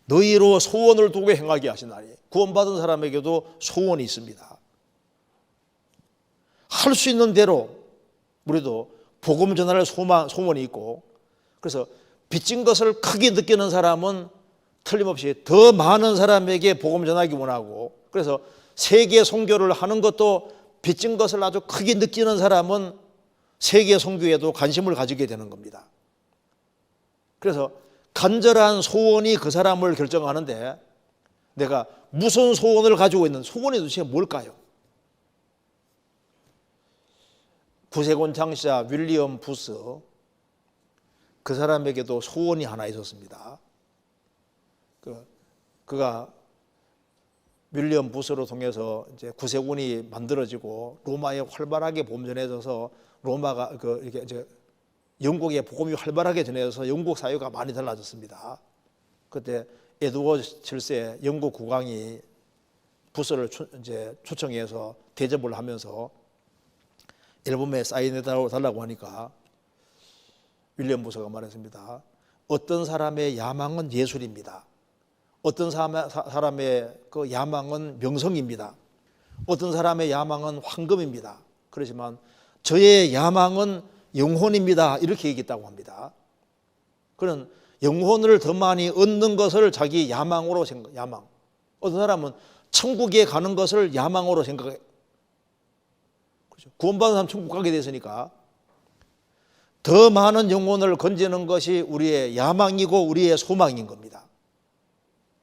너희로 소원을 두고 행하게 하시나니 구원받은 사람에게도 소원이 있습니다. 할 수 있는 대로 우리도 복음 전할 소원이 있고, 그래서 빚진 것을 크게 느끼는 사람은 틀림없이 더 많은 사람에게 복음 전하기 원하고, 그래서 세계 선교를 하는 것도 빚진 것을 아주 크게 느끼는 사람은 세계 선교에도 관심을 가지게 되는 겁니다. 그래서 간절한 소원이 그 사람을 결정하는데, 내가 무슨 소원을 가지고 있는, 소원이 도대체 뭘까요? 구세군 창시자 윌리엄 부스, 그 사람에게도 소원이 하나 있었습니다. 그가 윌리엄 부스로 통해서 이제 구세군이 만들어지고 로마에 활발하게 복음 전해져서 로마가 이렇게 이제 영국에 복음이 활발하게 전해져서 영국 사회가 많이 달라졌습니다. 그때 에드워드 7세 영국 국왕이 부스를 이제 초청해서 대접을 하면서 앨범에 사인해 달라고 하니까 윌리엄 부스가 말했습니다. 어떤 사람의 야망은 예술입니다. 어떤 사람의 그 야망은 명성입니다. 어떤 사람의 야망은 황금입니다. 그렇지만 저의 야망은 영혼입니다. 이렇게 얘기했다고 합니다. 그는 영혼을 더 많이 얻는 것을 자기 야망으로 야망. 어떤 사람은 천국에 가는 것을 야망으로 생각해. 그렇죠. 구원받은 사람 천국 가게 됐으니까 더 많은 영혼을 건지는 것이 우리의 야망이고 우리의 소망인 겁니다.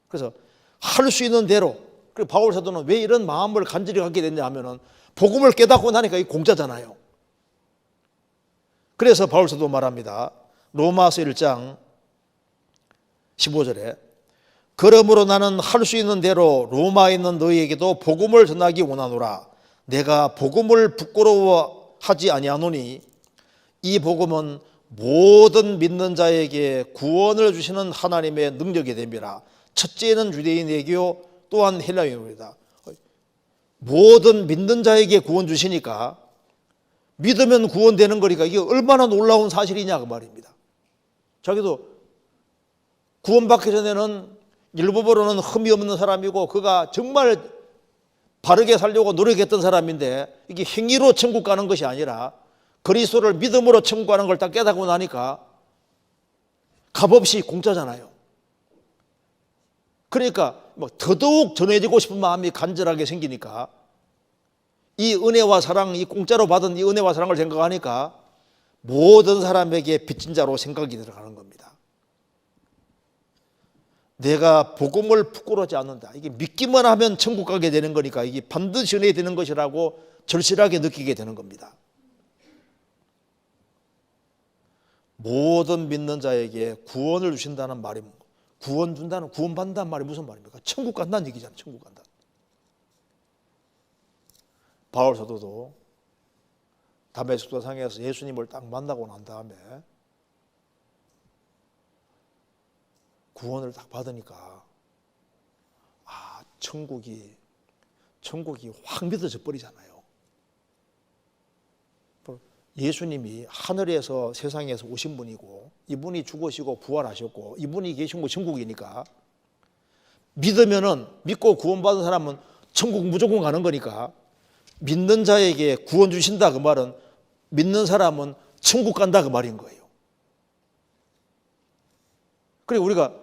그래서 할 수 있는 대로, 그리고 바울 사도는 왜 이런 마음을 간절히 갖게 됐냐 하면은 복음을 깨닫고 나니까 이 공짜잖아요. 그래서 바울 사도 말합니다. 로마서 1장 15절에 그러므로 나는 할 수 있는 대로 로마에 있는 너희에게도 복음을 전하기 원하노라. 내가 복음을 부끄러워하지 아니하노니 이 복음은 모든 믿는 자에게 구원을 주시는 하나님의 능력이 됨이라. 첫째는 유대인에게요 또한 헬라인입니다. 모든 믿는 자에게 구원 주시니까 믿으면 구원되는 거니까 이게 얼마나 놀라운 사실이냐 그 말입니다. 자기도 구원받기 전에는 일부러는 흠이 없는 사람이고 그가 정말 바르게 살려고 노력했던 사람인데 이게 행위로 천국 가는 것이 아니라 그리스도를 믿음으로 천국 가는 걸 딱 깨닫고 나니까 값없이 공짜잖아요. 그러니까 더더욱 전해지고 싶은 마음이 간절하게 생기니까 이 은혜와 사랑, 이 공짜로 받은 이 은혜와 사랑을 생각하니까 모든 사람에게 빚진 자로 생각이 들어가는 겁니다. 내가 복음을 부끄러워하지 않는다. 이게 믿기만 하면 천국 가게 되는 거니까 이게 반드시 전해야 되는 것이라고 절실하게 느끼게 되는 겁니다. 모든 믿는 자에게 구원을 주신다는 말이, 구원 준다는, 구원받는다는 말이 무슨 말입니까? 천국 간다는 얘기잖아요. 천국 간다. 바울 사도도 다메섹도 상에서 예수님을 딱 만나고 난 다음에 구원을 딱 받으니까 천국이 확 믿어져 버리잖아요. 예수님이 하늘에서 세상에서 오신 분이고 이분이 죽으시고 부활하셨고 이분이 계신 곳 천국이니까 믿으면은, 믿고 구원받은 사람은 천국 무조건 가는 거니까 믿는 자에게 구원 주신다 그 말은 믿는 사람은 천국 간다 그 말인 거예요. 그리고 우리가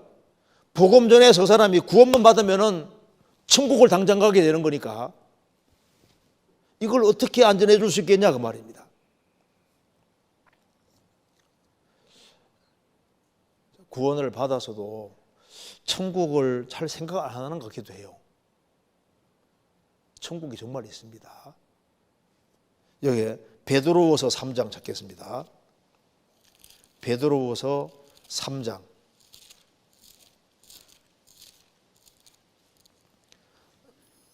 복음 전에 저 사람이 구원만 받으면은 천국을 당장 가게 되는 거니까 이걸 어떻게 안전해 줄 수 있겠냐 그 말입니다. 구원을 받아서도 천국을 잘 생각 안 하는 것 같기도 해요. 천국이 정말 있습니다. 여기 베드로후서 3장 찾겠습니다. 베드로후서 3장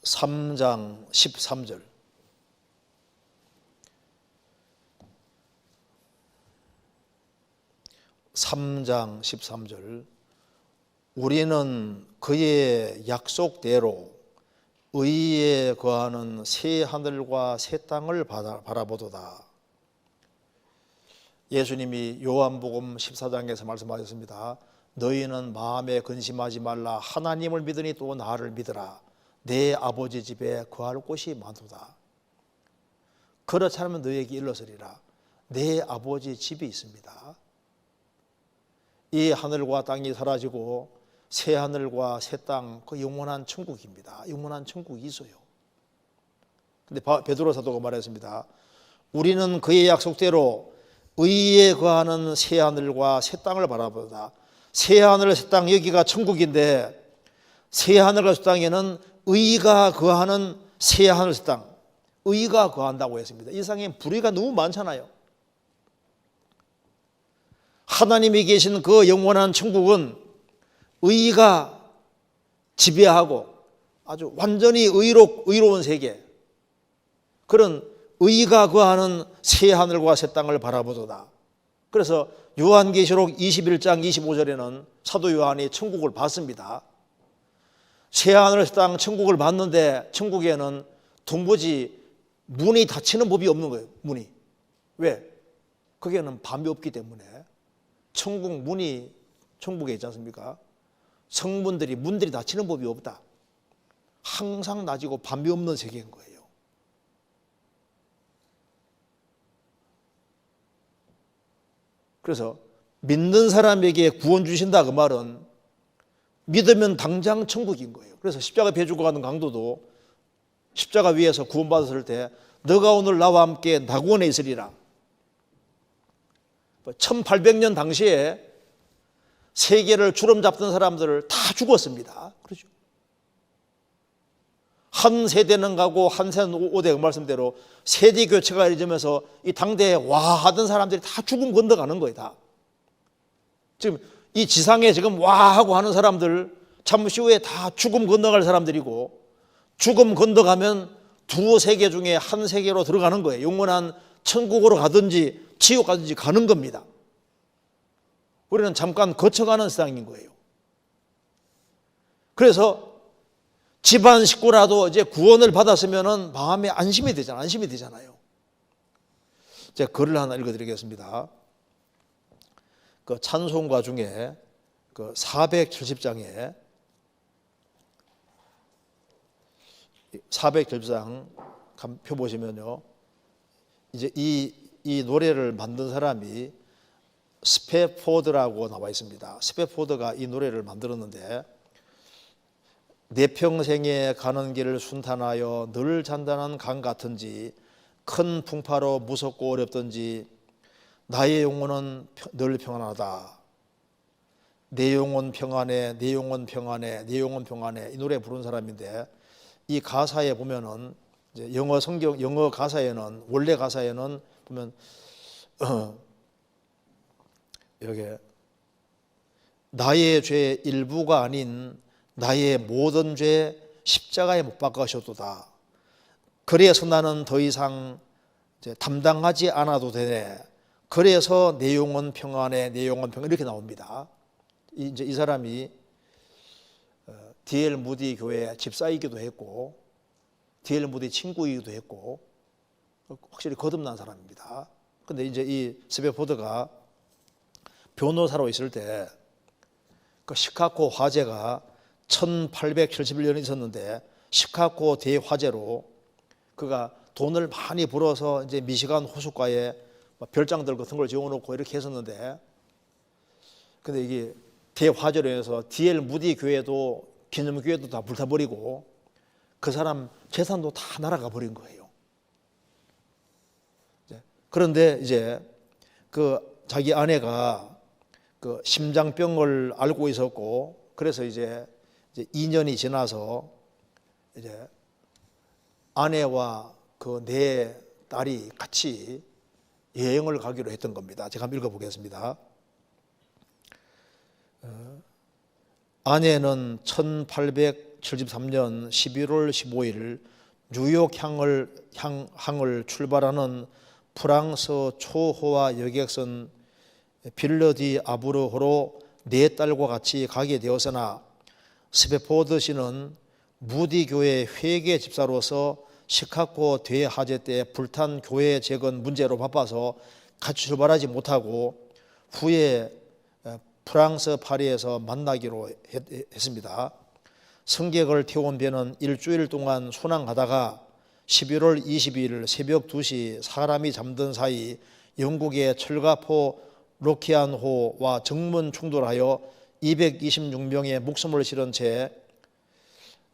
13절. 3장 13절 우리는 그의 약속대로 의에 거하는 새 하늘과 새 땅을 바라보도다. 예수님이 요한복음 14장에서 말씀하셨습니다. 너희는 마음에 근심하지 말라. 하나님을 믿으니 또 나를 믿으라. 내 아버지 집에 거할 곳이 많도다. 그렇지 않으면 너희에게 일러서리라. 내 아버지 집이 있습니다. 이 하늘과 땅이 사라지고 새 하늘과 새 땅, 그 영원한 천국입니다. 영원한 천국이 있어요. 근데 베드로 사도가 말했습니다. 우리는 그의 약속대로 의에 거하는 새 하늘과 새 땅을 바라보다. 새 하늘 새 땅, 여기가 천국인데 새 하늘과 새 땅에는 의가 거하는 새 하늘 새 땅, 의가 거한다고 했습니다. 이 세상에 불의가 너무 많잖아요. 하나님이 계신 그 영원한 천국은 의가 지배하고 아주 완전히 의로운 세계, 그런 의가 거하는 새 하늘과 새 땅을 바라보도다. 그래서 요한계시록 21장 25절에는 사도 요한이 천국을 봤습니다. 새 하늘 새 땅 천국을 봤는데 천국에는 도무지 문이 닫히는 법이 없는 거예요. 문이. 왜? 거기에는 밤이 없기 때문에. 천국 문이 천국에 있지 않습니까? 성문들이 문들이 닫히는 법이 없다. 항상 낮이고 밤이 없는 세계인 거예요. 그래서 믿는 사람에게 구원 주신다 그 말은 믿으면 당장 천국인 거예요. 그래서 십자가 배 주고 가는 강도도 십자가 위에서 구원받았을 때 너가 오늘 나와 함께 낙원에 있으리라. 1800년 당시에 세계를 주름 잡던 사람들을 다 죽었습니다. 그렇죠? 한 세대는 가고 한 세대는 오대, 그 말씀대로 세대 교체가 이루어지면서 이 당대에 와 하던 사람들이 다 죽음 건너가는 거예요. 다. 지금 이 지상에 지금 와 하고 하는 사람들 잠시 후에 다 죽음 건너갈 사람들이고, 죽음 건너가면 두 세계 중에 한 세계로 들어가는 거예요. 영원한 천국으로 가든지 지옥 가든지 가는 겁니다. 우리는 잠깐 거쳐가는 세상인 거예요. 그래서 집안 식구라도 이제 구원을 받았으면 마음에 안심이 되잖아요. 제가 글을 하나 읽어드리겠습니다. 그 찬송가 중에 그 470장에 470장 펴 보시면요, 이제 이 노래를 만든 사람이 스패포드라고 나와 있습니다. 스패포드가 이 노래를 만들었는데, 내 평생에 가는 길을 순탄하여 늘 잔잔한 강 같은지, 큰 풍파로 무섭고 어렵던지 나의 영혼은 늘 평안하다. 내 영혼 평안해, 내 영혼 평안해, 내 영혼 평안해. 이 노래 부른 사람인데, 이 가사에 보면은 이제 영어 가사에는, 원래 가사에는 보면 이렇게 나의 죄 일부가 아닌 나의 모든 죄 십자가에 못 박으셨도다. 그래서 나는 더 이상 이제 담당하지 않아도 되네. 그래서 내 영혼 평안해, 내 영혼 평안, 이렇게 나옵니다. 이제 이 사람이 D.L. 무디 교회 집사이기도 했고, D.L. 무디 친구이기도 했고, 확실히 거듭난 사람입니다. 근데 이제 이 스패포드가 변호사로 있을 때 그 시카고 화재가 1871년에 있었는데, 시카고 대화재로 그가 돈을 많이 벌어서 이제 미시간 호숫가에 별장들 같은 걸 지어놓고 이렇게 했었는데, 근데 이게 대화재로 해서 D.L. 무디 교회도 기념교회도 다 불타버리고 그 사람 재산도 다 날아가 버린 거예요. 그런데 이제 그 자기 아내가 그 심장병을 앓고 있었고, 그래서 이제 2년이 지나서 이제 아내와 그 네 딸이 같이 여행을 가기로 했던 겁니다. 제가 한번 읽어보겠습니다. 아내는 1873년 11월 15일 뉴욕 항을 출발하는 프랑스 초호화 여객선 빌르디 아브르호로 네 딸과 같이 가게 되었으나 스베포드 씨는 무디 교회 회계 집사로서 시카고 대화재 때 불탄 교회 재건 문제로 바빠서 같이 출발하지 못하고 후에 프랑스 파리에서 만나기로 했습니다. 승객을 태운 배는 일주일 동안 순항하다가 11월 22일 새벽 2시 사람이 잠든 사이 영국의 철가포 로키안호와 정문 충돌하여 226명의 목숨을 실은 채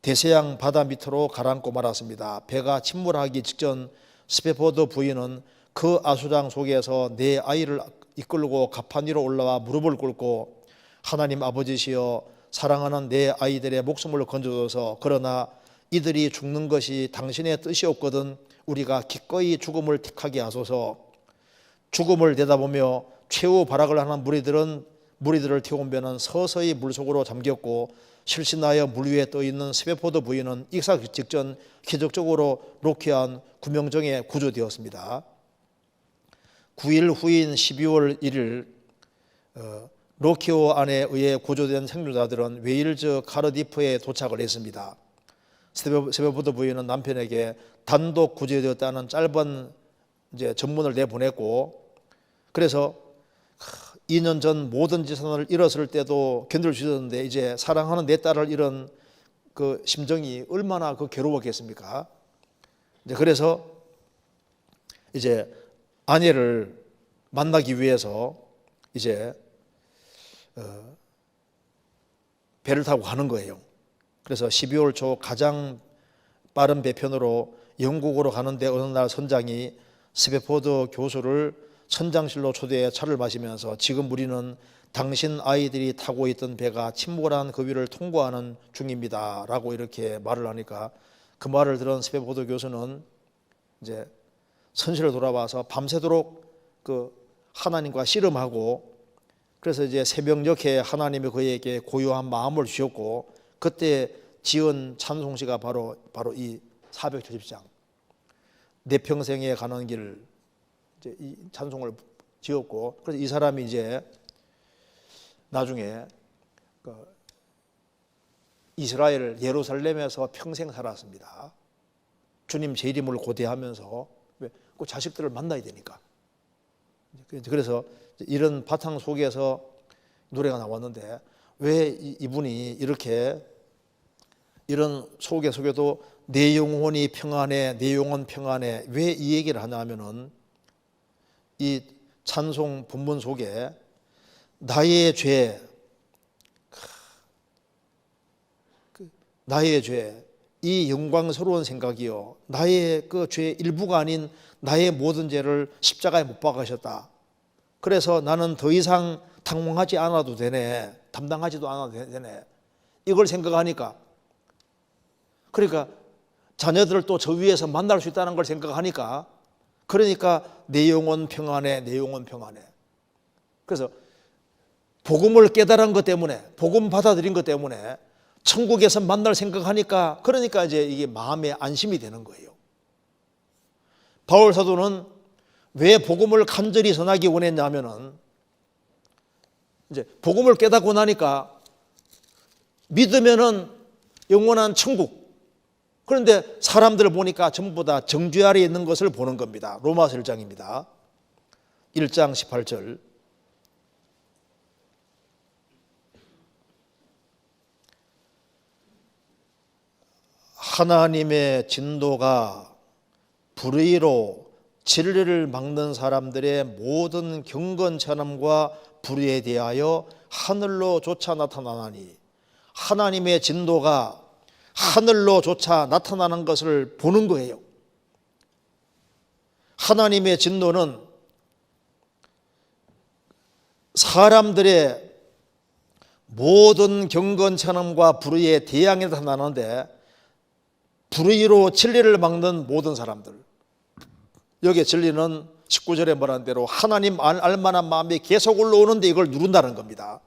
대서양 바다 밑으로 가라앉고 말았습니다. 배가 침몰하기 직전 스베포드 부인은 그 아수장 속에서 내 아이를 이끌고 가판 위로 올라와 무릎을 꿇고 하나님 아버지시여 사랑하는 내 아이들의 목숨을 건져줘서 그러나 이들이 죽는 것이 당신의 뜻이었거든 우리가 기꺼이 죽음을 택하게 하소서. 죽음을 내다보며 최후 발악을 하는 무리들을 태운 배는 서서히 물속으로 잠겼고 실신하여 물 위에 떠있는 스베포드 부인은 익사 직전 기적적으로 로키안 구명정에 구조되었습니다. 9일 후인 12월 1일 로키오 안에 의해 구조된 생존자들은 웨일즈 카르디프에 도착을 했습니다. 스베포드 부인은 남편에게 단독 구조되었다는 짧은 전문을 내보냈고 그래서 2년 전 모든 재산을 잃었을 때도 견딜 수 있었는데 이제 사랑하는 내 딸을 잃은 그 심정이 얼마나 괴로웠겠습니까? 그래서 이제 아내를 만나기 위해서 이제 배를 타고 가는 거예요. 그래서 12월 초 가장 빠른 배편으로 영국으로 가는데 어느 날 선장이 스베포드 교수를 선장실로 초대해 차를 마시면서 지금 우리는 당신 아이들이 타고 있던 배가 침몰한 그 위를 통과하는 중입니다 라고 이렇게 말을 하니까 그 말을 들은 스베포드 교수는 이제 선실로 돌아와서 밤새도록 그 하나님과 씨름하고 그래서 이제 새벽녘에 하나님이 그에게 고요한 마음을 주셨고 그때 지은 찬송시가 바로 이 470장 내 평생에 가는 길 이제 이 찬송을 지었고 그래서 이 사람이 이제 나중에 이스라엘 예루살렘에서 평생 살았습니다. 주님 재림을 고대하면서 왜? 그 자식들을 만나야 되니까. 그래서 이런 바탕 속에서 노래가 나왔는데 왜 이분이 이렇게 이런 속에도 내 영혼이 평안해 내 영혼 평안해 왜 이 얘기를 하냐 하면은 이 찬송 본문 속에 나의 죄 이 영광스러운 생각이요 나의 그 죄의 일부가 아닌 나의 모든 죄를 십자가에 못 박으셨다. 그래서 나는 더 이상 당황하지 않아도 되네 담당하지도 않아도 되네 이걸 생각하니까 그러니까 자녀들을 또 저 위에서 만날 수 있다는 걸 생각하니까 그러니까 내 영혼 평안해 내 영혼 평안해. 그래서 복음을 깨달은 것 때문에 복음 받아들인 것 때문에 천국에서 만날 생각하니까 그러니까 이제 이게 마음에 안심이 되는 거예요. 바울 사도는 왜 복음을 간절히 전하기 원했냐면은 이제 복음을 깨닫고 나니까 믿으면은 영원한 천국. 그런데 사람들을 보니까 전부 다 정죄 아래에 있는 것을 보는 겁니다. 로마서 1장입니다. 1장 18절. 하나님의 진노가 불의로 진리를 막는 사람들의 모든 경건천함과 불의에 대하여 하늘로조차 나타나나니 하나님의 진노가 하늘로조차 나타나는 것을 보는 거예요. 하나님의 진노는 사람들의 모든 경건천함과 불의에 대항해 나타나는데 불의로 진리를 막는 모든 사람들 여기에 진리는 19절에 말한 대로 하나님 알만한 마음이 계속 올라오는데 이걸 누른다는 겁니다.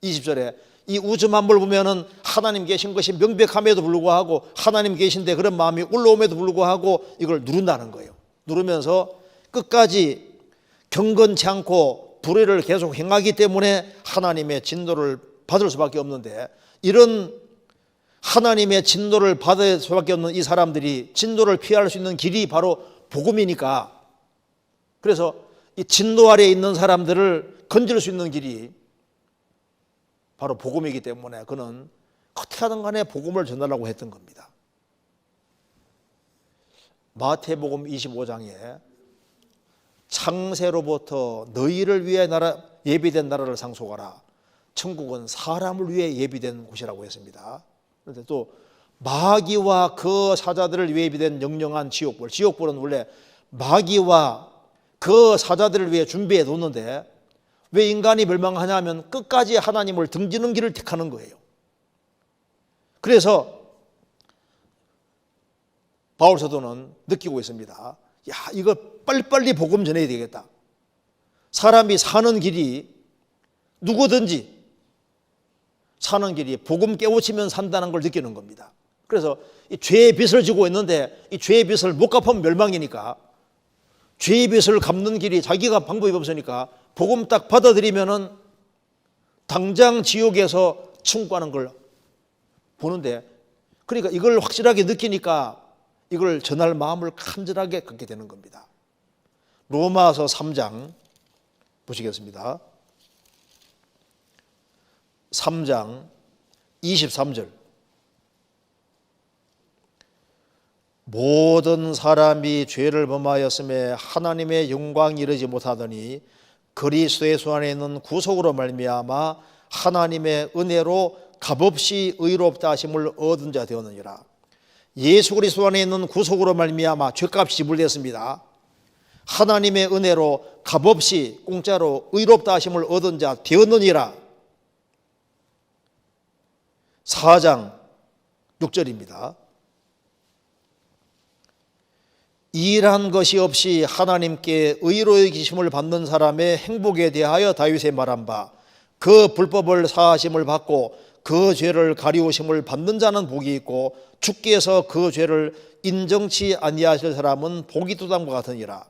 20절에 이 우주 만물 보면은 하나님 계신 것이 명백함에도 불구하고 하나님 계신데 그런 마음이 올라옴에도 불구하고 이걸 누른다는 거예요. 누르면서 끝까지 경건치 않고 불의를 계속 행하기 때문에 하나님의 진노를 받을 수밖에 없는데, 이런 하나님의 진노를 받을 수밖에 없는 이 사람들이 진노를 피할 수 있는 길이 바로 복음이니까, 그래서 이 진노 아래에 있는 사람들을 건질 수 있는 길이 바로 복음이기 때문에 그는 어떻게 하든 간에 복음을 전하려고 했던 겁니다. 마태복음 25장에 창세로부터 너희를 위해 예비된 나라를 상속하라, 천국은 사람을 위해 예비된 곳이라고 했습니다. 그런데 또 마귀와 그 사자들을 위해 예비된 영영한 지옥불, 지옥불은 원래 마귀와 그 사자들을 위해 준비해 놓는데 왜 인간이 멸망하냐면 끝까지 하나님을 등지는 길을 택하는 거예요. 그래서 바울 사도는 느끼고 있습니다. 야, 이거 빨리빨리 복음 전해야 되겠다. 사람이 사는 길이, 누구든지 사는 길이 복음 깨우치면 산다는 걸 느끼는 겁니다. 그래서 이 죄의 빚을 지고 있는데 이 죄의 빚을 못 갚으면 멸망이니까, 죄의 빚을 갚는 길이 자기가 방법이 없으니까 복음 딱 받아들이면은 당장 지옥에서 천국하는 걸 보는데, 그러니까 이걸 확실하게 느끼니까 이걸 전할 마음을 간절하게 갖게 되는 겁니다. 로마서 3장 보시겠습니다. 3장 23절. 모든 사람이 죄를 범하였음에 하나님의 영광이 이르지 못하더니 그리스도 예수 안에 있는 구속으로 말미암아 하나님의 은혜로 값없이 의롭다 하심을 얻은 자 되었느니라. 예수 그리스도 안에 있는 구속으로 말미암아 죄값이 지불됐습니다. 하나님의 은혜로 값없이 공짜로 의롭다 하심을 얻은 자 되었느니라. 4장 6절입니다. 일한 것이 없이 하나님께 의로 여기심을 받는 사람의 행복에 대하여 다윗의 말한 바, 그 불법을 사하심을 받고 그 죄를 가리우심을 받는 자는 복이 있고 주께서 그 죄를 인정치 아니하실 사람은 복이 두담과 같으니라.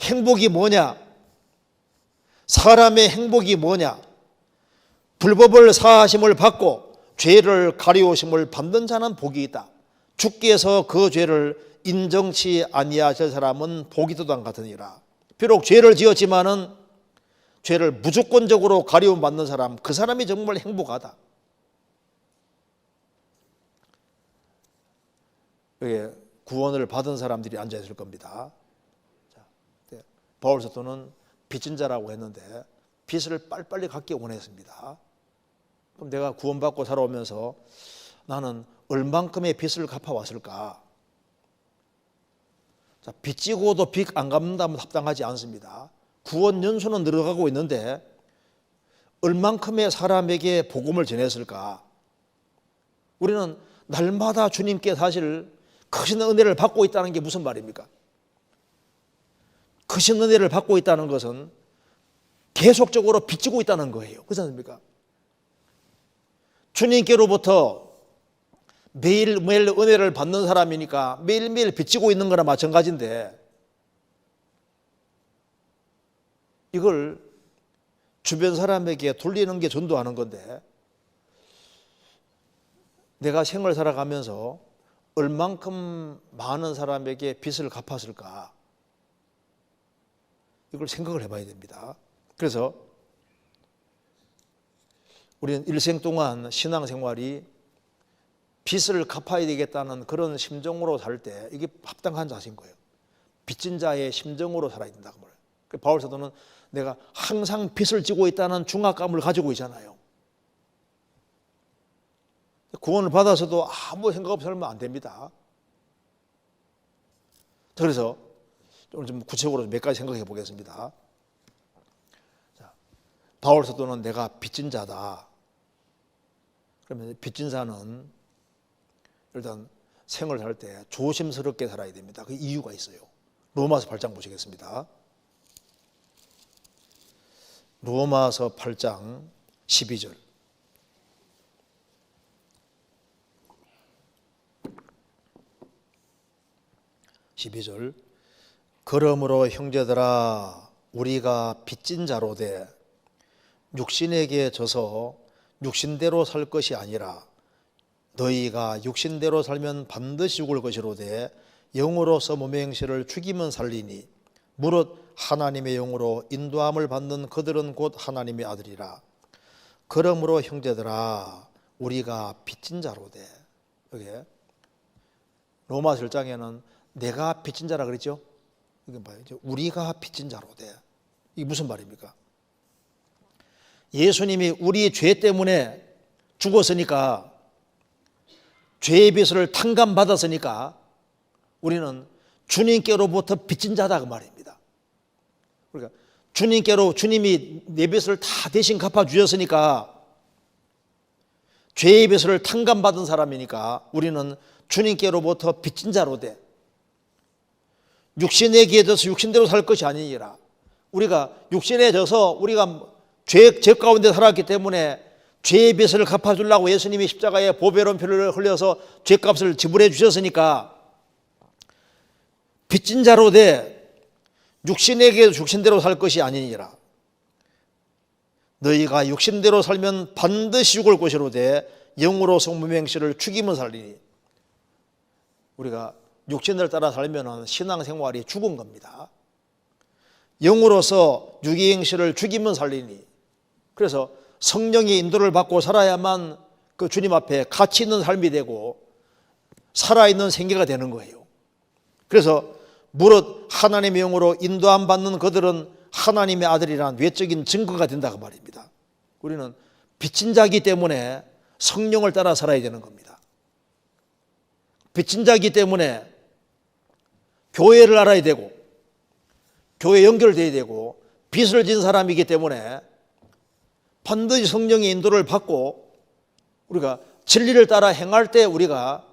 행복이 뭐냐? 사람의 행복이 뭐냐? 불법을 사하심을 받고 죄를 가리우심을 받는 자는 복이 있다. 주께서 그 죄를 인정치 아니하실 사람은 복이 두담 같으니라. 비록 죄를 지었지만은 죄를 무조건적으로 가리움 받는 사람, 그 사람이 정말 행복하다. 여기 구원을 받은 사람들이 앉아 있을 겁니다. 바울 사도는 빚진 자라고 했는데 빚을 빨리빨리 갚기 원했습니다. 그럼 내가 구원받고 살아오면서 나는 얼만큼의 빚을 갚아왔을까? 자, 빚지고도 빚 안 갚는다면 합당하지 않습니다. 구원 연수는 늘어가고 있는데 얼만큼의 사람에게 복음을 전했을까? 우리는 날마다 주님께 사실 크신 은혜를 받고 있다는 게 무슨 말입니까? 크신 은혜를 받고 있다는 것은 계속적으로 빚지고 있다는 거예요. 그렇지 않습니까? 주님께로부터 매일매일 은혜를 받는 사람이니까 매일매일 빚지고 있는 거나 마찬가지인데, 이걸 주변 사람에게 돌리는 게 전도하는 건데, 내가 생을 살아가면서 얼만큼 많은 사람에게 빚을 갚았을까? 이걸 생각을 해봐야 됩니다. 그래서 우리는 일생 동안 신앙생활이 빚을 갚아야 되겠다는 그런 심정으로 살 때 이게 합당한 자세인 거예요. 빚진 자의 심정으로 살아야 된다고 말해요. 바울 사도는 내가 항상 빚을 지고 있다는 중압감을 가지고 있잖아요. 구원을 받아서도 아무 생각 없이 살면 안 됩니다. 그래서 오늘 좀 구체적으로 몇 가지 생각해 보겠습니다. 자, 바울 사도는 내가 빚진 자다. 그러면 빚진 자는 일단 생을 살 때 조심스럽게 살아야 됩니다. 그 이유가 있어요. 로마서 8장 보시겠습니다. 로마서 8장 12절. 그러므로 형제들아 우리가 빚진 자로 돼 육신에게 져서 육신대로 살 것이 아니라 너희가 육신대로 살면 반드시 죽을 것이로되 영으로서 몸의 행실을 죽이면 살리니 무릇 하나님의 영으로 인도함을 받는 그들은 곧 하나님의 아들이라. 그러므로 형제들아 우리가 빚진 자로 돼. 여기 로마서 1장에는 내가 빚진 자라 그랬죠. 이게 봐요. 우리가 빚진 자로 돼. 이게 무슨 말입니까? 예수님이 우리 죄 때문에 죽었으니까, 죄의 빚을 탕감받았으니까 우리는 주님께로부터 빚진 자다 그 말입니다. 그러니까 주님이 내 빚을 다 대신 갚아주셨으니까, 죄의 빚을 탕감받은 사람이니까 우리는 주님께로부터 빚진 자로 돼. 육신에 기해져서 육신대로 살 것이 아니니라. 우리가 육신에 져서 우리가 죄 가운데 살았기 때문에 죄의 빚을 갚아주려고 예수님이 십자가에 보배로운 피를 흘려서 죄값을 지불해 주셨으니까 빚진 자로 돼 육신에게 육신대로 살 것이 아니니라. 너희가 육신대로 살면 반드시 죽을 것이로되 영으로서 몸의 행실을 죽이면 살리니. 우리가 육신을 따라 살면 신앙생활이 죽은 겁니다. 영으로서 육의 행실을 죽이면 살리니. 그래서 성령의 인도를 받고 살아야만 그 주님 앞에 가치 있는 삶이 되고 살아있는 생계가 되는 거예요. 그래서 무릇 하나님의 영으로 인도함 받는 그들은 하나님의 아들이라는 외적인 증거가 된다고 말입니다. 우리는 빚진 자이기 때문에 성령을 따라 살아야 되는 겁니다. 빚진 자이기 때문에 교회를 알아야 되고 교회에 연결되어야 되고 빚을 진 사람이기 때문에 반드시 성령의 인도를 받고 우리가 진리를 따라 행할 때 우리가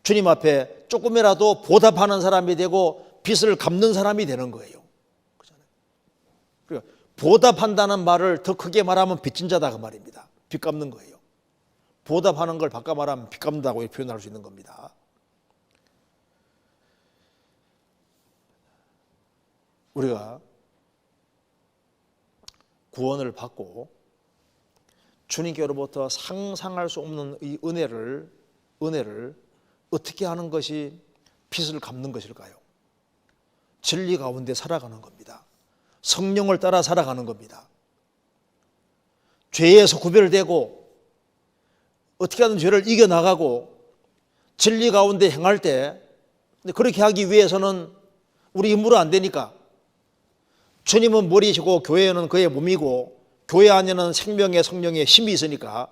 주님 앞에 조금이라도 보답하는 사람이 되고 빚을 갚는 사람이 되는 거예요. 그러니까 보답한다는 말을 더 크게 말하면 빚진 자다 그 말입니다. 빚 갚는 거예요. 보답하는 걸 바꿔 말하면 빚 갚는다고 표현할 수 있는 겁니다. 우리가 구원을 받고 주님께로부터 상상할 수 없는 이 은혜를 어떻게 하는 것이 빚을 갚는 것일까요? 진리 가운데 살아가는 겁니다. 성령을 따라 살아가는 겁니다. 죄에서 구별되고 어떻게 하든 죄를 이겨나가고 진리 가운데 행할 때, 그렇게 하기 위해서는 우리 힘으로 안 되니까 주님은 머리시고 교회는 그의 몸이고 교회 안에는 생명의 성령의 힘이 있으니까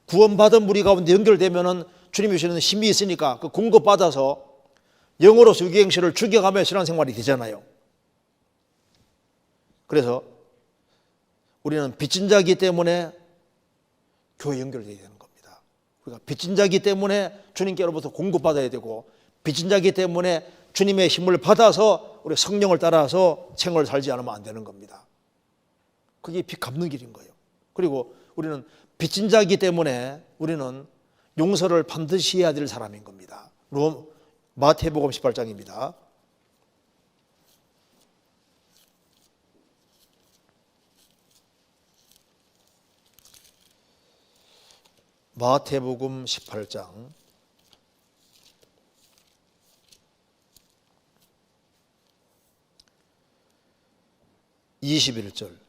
구원받은 무리 가운데 연결되면은 주님이 주시는 힘이 있으니까 그 공급받아서 영으로서 육의 행실을 죽여가며 신앙생활이 되잖아요. 그래서 우리는 빚진 자이기 때문에 교회에 연결되어야 되는 겁니다. 우리가 빚진 자이기 때문에 주님께로부터 공급받아야 되고 빚진 자이기 때문에 주님의 힘을 받아서 우리 성령을 따라서 생활을 살지 않으면 안 되는 겁니다. 그게 빚 갚는 길인 거예요. 그리고 우리는 빚진 자이기 때문에 우리는 용서를 반드시 해야 될 사람인 겁니다. 마태복음 18장입니다. 마태복음 18장 21절.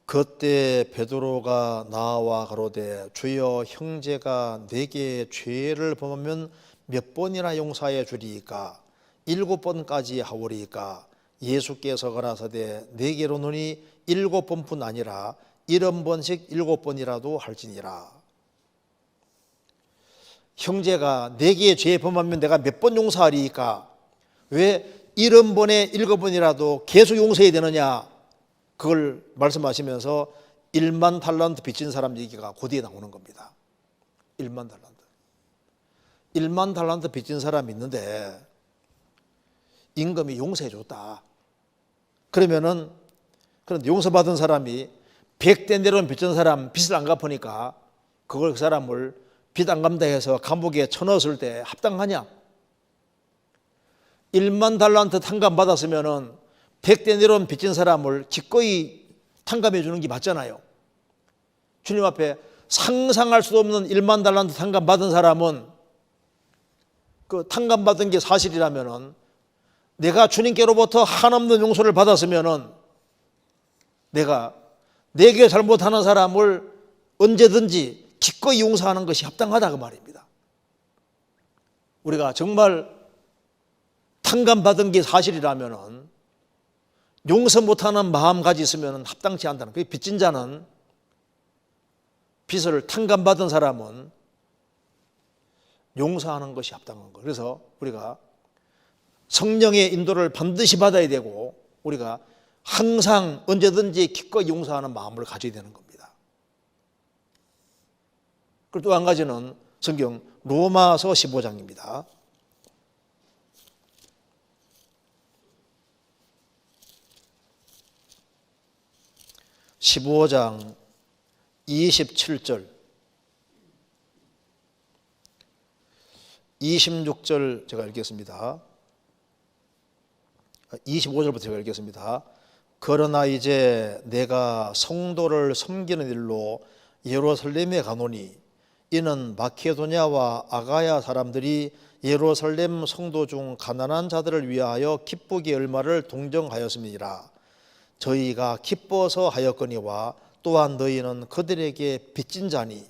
그때 베드로가 나와 가로되 주여 형제가 내게 죄를 범하면 몇 번이나 용서해 주리이까 7번까지 하오리이까 예수께서 가라사대 내게로노니 7번뿐 아니라 70번씩 7번이라도 할지니라. 형제가 내게 죄 범하면 내가 몇 번 용서하리이까 왜 70번에 7번이라도 계속 용서해야 되느냐, 그걸 말씀하시면서 1만 달란트 빚진 사람 얘기가 곧이에 나오는 겁니다. 1만 달란트. 1만 달란트 빚진 사람이 있는데 임금이 용서해 줬다. 그러면은 그런데 용서받은 사람이 100대 내로는 빚진 사람 빚을 안 갚으니까 그걸 그 사람을 빚 안 갚는다 해서 감옥에 쳐넣었을 때 합당하냐? 1만 달란트 탕감 받았으면은 100데나리온 빚진 사람을 기꺼이 탕감해 주는 게 맞잖아요. 주님 앞에 상상할 수도 없는 1만 달란트 탕감 받은 사람은 그 탕감 받은 게 사실이라면은 내가 주님께로부터 한없는 용서를 받았으면은 내가 내게 잘못하는 사람을 언제든지 기꺼이 용서하는 것이 합당하다 그 말입니다. 우리가 정말 탕감 받은 게 사실이라면은 용서 못하는 마음가짐 있으면 합당치 않다는 거예요. 빚진 자는, 빚을 탕감받은 사람은 용서하는 것이 합당한 거예요. 그래서 우리가 성령의 인도를 반드시 받아야 되고 우리가 항상 언제든지 기꺼이 용서하는 마음을 가져야 되는 겁니다. 그리고 또 한 가지는 성경 로마서 15장입니다. 15장 27절 26절 제가 읽겠습니다. 25절부터 제가 읽겠습니다. 그러나 이제 내가 성도를 섬기는 일로 예루살렘에 가노니 이는 마케도냐와 아가야 사람들이 예루살렘 성도 중 가난한 자들을 위하여 기쁘게 얼마를 동정하였음이니라. 저희가 기뻐서 하였거니와 또한 너희는 그들에게 빚진 자니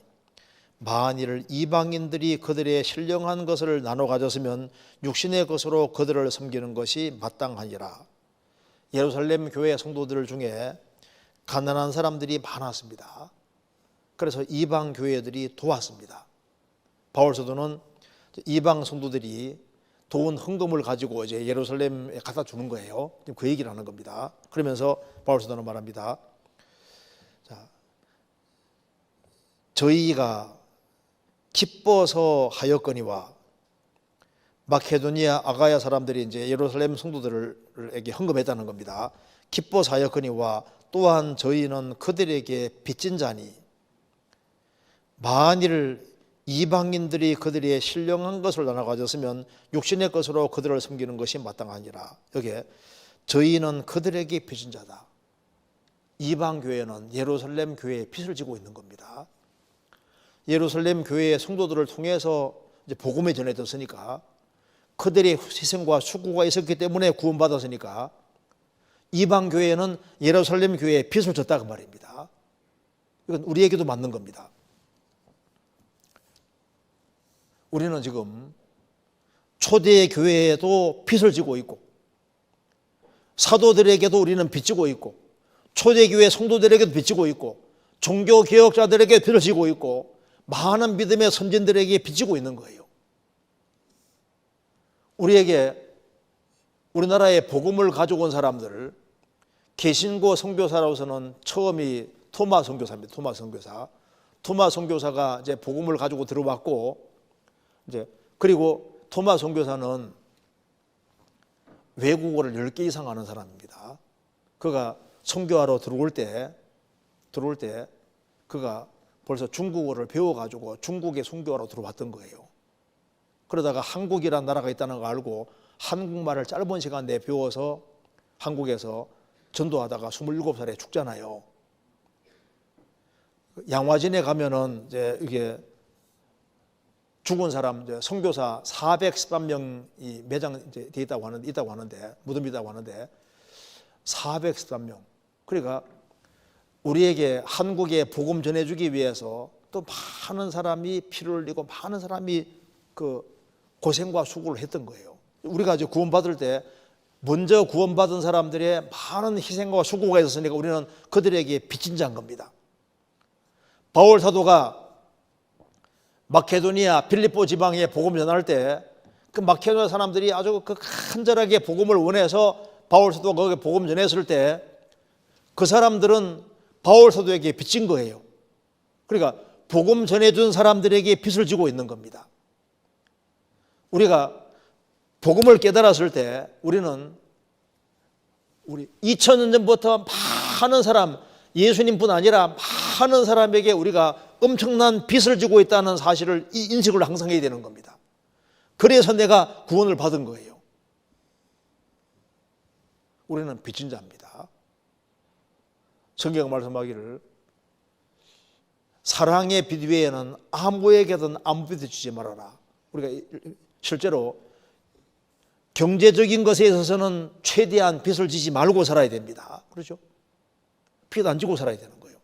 만일 이방인들이 그들의 신령한 것을 나눠 가졌으면 육신의 것으로 그들을 섬기는 것이 마땅하니라. 예루살렘 교회 성도들 중에 가난한 사람들이 많았습니다. 그래서 이방 교회들이 도왔습니다. 바울 사도는 이방 성도들이 돈 헌금을 가지고 이제 예루살렘에 갖다 주는 거예요. 그 얘기를 하는 겁니다. 그러면서 바울 사도는 말합니다. 자, 저희가 기뻐서 하였거니와 마케도니아 아가야 사람들이 이제 예루살렘 성도들에게 헌금했다는 겁니다. 기뻐서 하였거니와 또한 저희는 그들에게 빚진 자니 만일 이방인들이 그들의 신령한 것을 나눠 가졌으면 육신의 것으로 그들을 섬기는 것이 마땅하니라. 여기에 저희는 그들에게 빚진 자다. 이방 교회는 예루살렘 교회에 빚을 지고 있는 겁니다. 예루살렘 교회의 성도들을 통해서 이제 복음이 전해졌으니까 그들의 희생과 수고가 있었기 때문에 구원받았으니까 이방 교회는 예루살렘 교회에 빚을 졌다 그 말입니다. 이건 우리에게도 맞는 겁니다. 우리는 지금 초대 교회에도 빚을 지고 있고 사도들에게도 우리는 빚지고 있고 초대교회 성도들에게도 빚지고 있고 종교개혁자들에게 빚을 지고 있고 많은 믿음의 선진들에게 빚지고 있는 거예요. 우리에게 우리나라에 복음을 가져온 사람들 개신교 선교사로서는 처음이 토마 선교사입니다. 토마 선교사. 토마 선교사가 이제 복음을 가지고 들어왔고 이제 그리고 토마 선교사는 외국어를 10개 이상 하는 사람입니다. 그가 선교하러 들어올 때 그가 벌써 중국어를 배워가지고 중국에 선교하러 들어왔던 거예요. 그러다가 한국이라는 나라가 있다는 걸 알고 한국말을 짧은 시간 내에 배워서 한국에서 전도하다가 27살에 죽잖아요. 양화진에 가면은 이제 이게 죽은 사람 선교사 413명이 매장 이제 돼 있다고 하는데 무덤이 있다고 하는데 413명. 그러니까 우리에게 한국에 복음 전해주기 위해서 또 많은 사람이 피를 흘리고 많은 사람이 그 고생과 수고를 했던 거예요. 우리가 이제 구원받을 때 먼저 구원받은 사람들의 많은 희생과 수고가 있었으니까 우리는 그들에게 빚진 자인 겁니다. 바울 사도가 마케도니아 빌립보 지방에 복음 전할 때 그 마케도니아 사람들이 아주 그 간절하게 복음을 원해서 바울 사도가 거기에 복음 전했을 때 그 사람들은 바울 사도에게 빚진 거예요. 그러니까 복음 전해준 사람들에게 빚을 지고 있는 겁니다. 우리가 복음을 깨달았을 때 우리는 2000년 전부터 많은 사람 예수님뿐 아니라 많은 사람에게 우리가 엄청난 빚을 지고 있다는 사실을 인식을 항상 해야 되는 겁니다. 그래서 내가 구원을 받은 거예요. 우리는 빚진 자입니다. 성경 말씀하기를 사랑의 빚 외에는 아무에게든 아무 빚을 주지 말아라. 우리가 실제로 경제적인 것에 있어서는 최대한 빚을 지지 말고 살아야 됩니다. 그렇죠? 빚 안 지고 살아야 되는 거예요.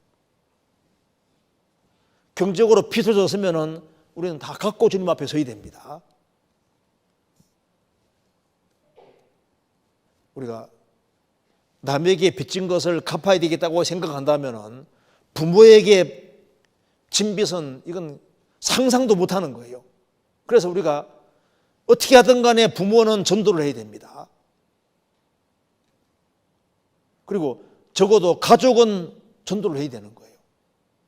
경제적으로 빚을 졌으면은 우리는 다 갖고 주님 앞에 서야 됩니다. 우리가 남에게 빚진 것을 갚아야 되겠다고 생각한다면은 부모에게 진 빚은 이건 상상도 못하는 거예요. 그래서 우리가 어떻게 하든 간에 부모는 전도를 해야 됩니다. 그리고 적어도 가족은 전도를 해야 되는 거예요.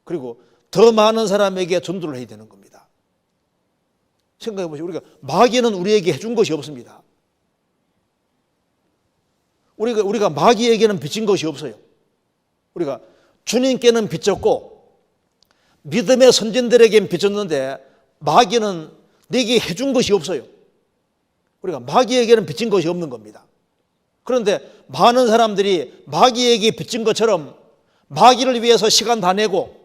그리고 더 많은 사람에게 전도를 해야 되는 겁니다. 생각해 보시죠. 우리가 마귀는 우리에게 해준 것이 없습니다. 우리가 마귀에게는 빚진 것이 없어요. 우리가 주님께는 빚졌고 믿음의 선진들에게는 빚졌는데 마귀는 내게 해준 것이 없어요. 우리가 마귀에게는 빚진 것이 없는 겁니다. 그런데 많은 사람들이 마귀에게 빚진 것처럼 마귀를 위해서 시간 다 내고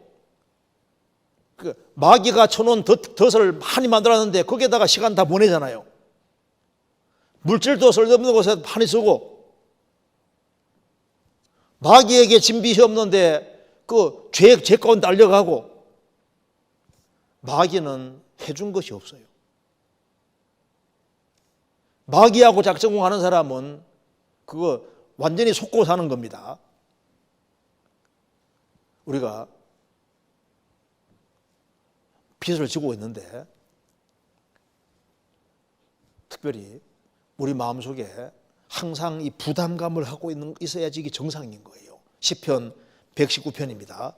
마귀가 쳐놓은 덫을 많이 만들었는데 거기에다가 시간 다 보내잖아요. 물질도 쓸데없는 곳에 많이 쓰고 마귀에게 진 빚이 없는데 그 죄 가운데 알려가고 마귀는 해준 것이 없어요. 마귀하고 작정하는 사람은 그거 완전히 속고 사는 겁니다. 우리가 빚을 지고 있는데 특별히 우리 마음속에 항상 이 부담감을 하고 있어야지 이게 정상인 거예요. 시편 119편입니다.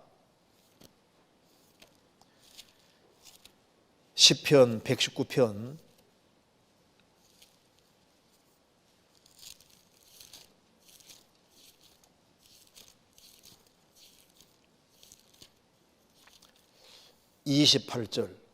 시편 119편 28절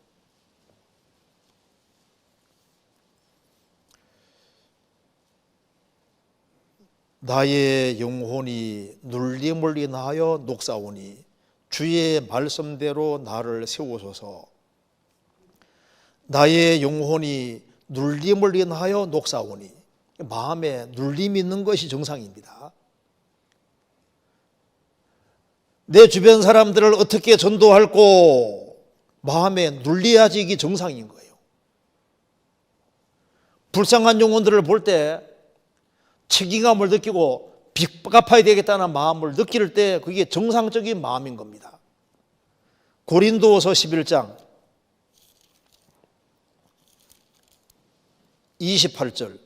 나의 영혼이 눌림을 인하여 녹사오니 주의 말씀대로 나를 세우소서. 나의 영혼이 눌림을 인하여 녹사오니 마음에 눌림이 있는 것이 정상입니다. 내 주변 사람들을 어떻게 전도할고 마음에 눌려야지 이게 정상인 거예요. 불쌍한 영혼들을 볼 때 책임감을 느끼고 빚 갚아야 되겠다는 마음을 느낄 때 그게 정상적인 마음인 겁니다. 고린도서 11장 28절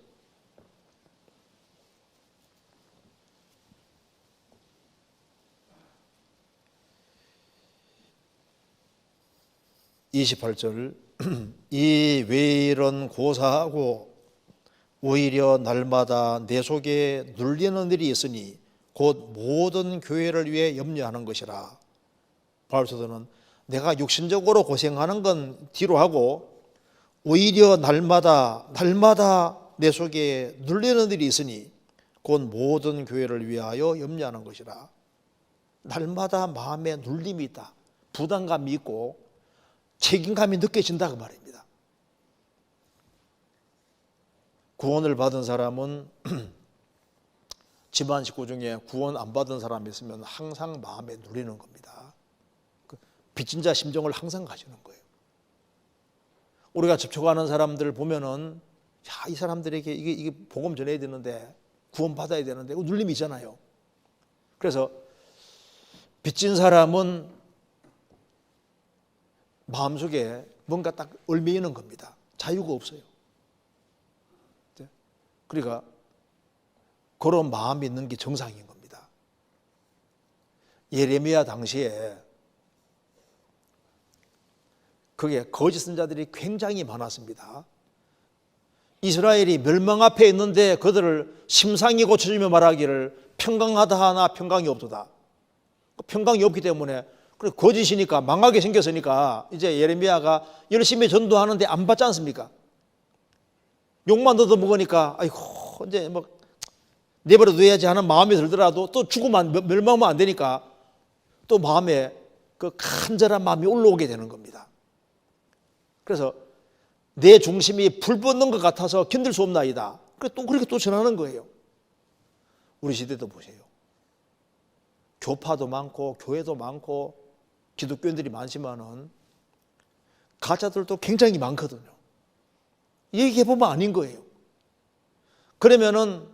이 왜 이런 고사하고 오히려 날마다 내 속에 눌리는 일이 있으니 곧 모든 교회를 위해 염려하는 것이라. 바울사도는 내가 육신적으로 고생하는 건 뒤로 하고 오히려 날마다 내 속에 눌리는 일이 있으니 곧 모든 교회를 위하여 염려하는 것이라. 날마다 마음에 눌림이 있다. 부담감이 있고 책임감이 느껴진다 그 말입니다. 구원을 받은 사람은 집안 식구 중에 구원 안 받은 사람이 있으면 항상 마음에 눌리는 겁니다. 빚진 자 심정을 항상 가지는 거예요. 우리가 접촉하는 사람들 보면은 야, 이 사람들에게 이게 복음 전해야 되는데 구원 받아야 되는데 눌림이 있잖아요. 그래서 빚진 사람은 마음속에 뭔가 딱 얽매이는 겁니다. 자유가 없어요. 그러니까 그런 마음이 있는 게 정상인 겁니다. 예레미야 당시에 그게 거짓 선자들이 굉장히 많았습니다. 이스라엘이 멸망 앞에 있는데 그들을 심상이 고쳐주며 말하기를 평강하다 하나 평강이 없도다. 평강이 없기 때문에 거짓이니까 망하게 생겼으니까 이제 예레미야가 열심히 전도하는데 안 받지 않습니까? 욕만 얻어먹으니까 아이고 이제 뭐 내버려둬야지 하는 마음이 들더라도 또 죽으면 멸망하면 안 되니까 또 마음에 그 간절한 마음이 올라오게 되는 겁니다. 그래서 내 중심이 불 뻗는 것 같아서 견딜 수 없나이다. 또 그렇게 또 전하는 거예요. 우리 시대도 보세요. 교파도 많고 교회도 많고 기독교인들이 많지만은 가짜들도 굉장히 많거든요. 얘기해보면 아닌 거예요. 그러면은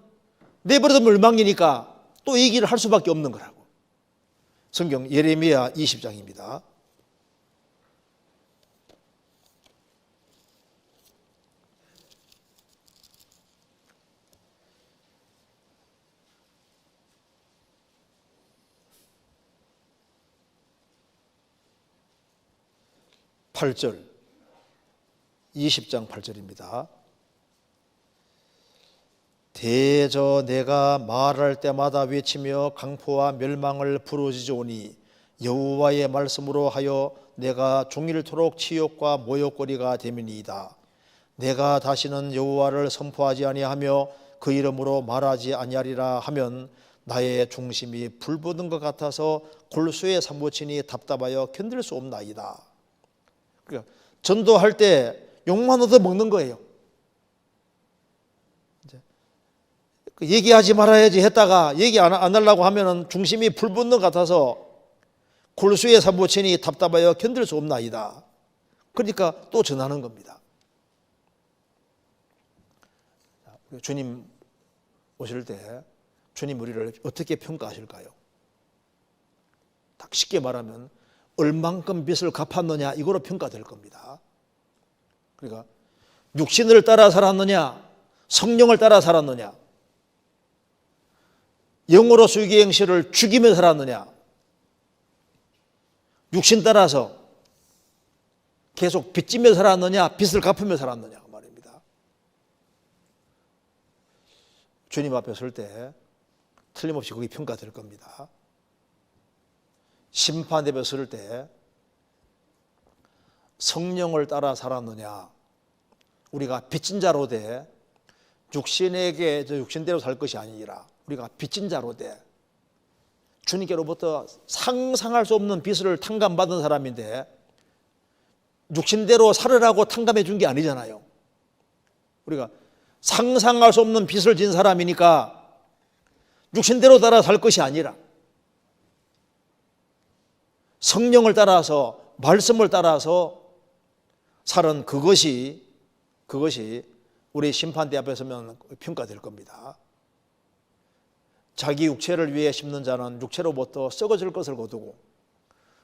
내버려두면 멸망이니까 또 얘기를 할 수밖에 없는 거라고. 성경 예레미야 20장입니다. 8절, 20장 8절입니다. 대저 내가 말할 때마다 외치며 강포와 멸망을 부르짖으오니 여호와의 말씀으로 하여 내가 종일토록 치욕과 모욕거리가 됨이니이다. 내가 다시는 여호와를 선포하지 아니하며 그 이름으로 말하지 아니하리라 하면 나의 중심이 불붙은 것 같아서 골수에 사무치니 답답하여 견딜 수 없나이다. 그러니까 전도할 때 욕만 얻어 먹는 거예요. 얘기하지 말아야지 했다가 얘기 안 하려고 하면은 중심이 불붙는 것 같아서 골수에 사무치니 답답하여 견딜 수 없나이다. 그러니까 또 전하는 겁니다. 주님 오실 때 주님 우리를 어떻게 평가하실까요? 딱 쉽게 말하면 얼만큼 빚을 갚았느냐 이거로 평가될 겁니다. 그러니까 육신을 따라 살았느냐 성령을 따라 살았느냐 영으로 수기 행실을 죽이며 살았느냐 육신 따라서 계속 빚지며 살았느냐 빚을 갚으며 살았느냐 그 말입니다. 주님 앞에 설 때 틀림없이 거기 평가될 겁니다. 심판대에 설 때 성령을 따라 살았느냐 우리가 빚진 자로 돼 육신에게 육신대로 살 것이 아니라 우리가 빚진 자로 돼 주님께로부터 상상할 수 없는 빚을 탕감받은 사람인데 육신대로 살으라고 탕감해 준 게 아니잖아요. 우리가 상상할 수 없는 빚을 진 사람이니까 육신대로 따라 살 것이 아니라 성령을 따라서 말씀을 따라서 살은 그것이 우리 심판대 앞에 서면 평가될 겁니다. 자기 육체를 위해 심는 자는 육체로부터 썩어질 것을 거두고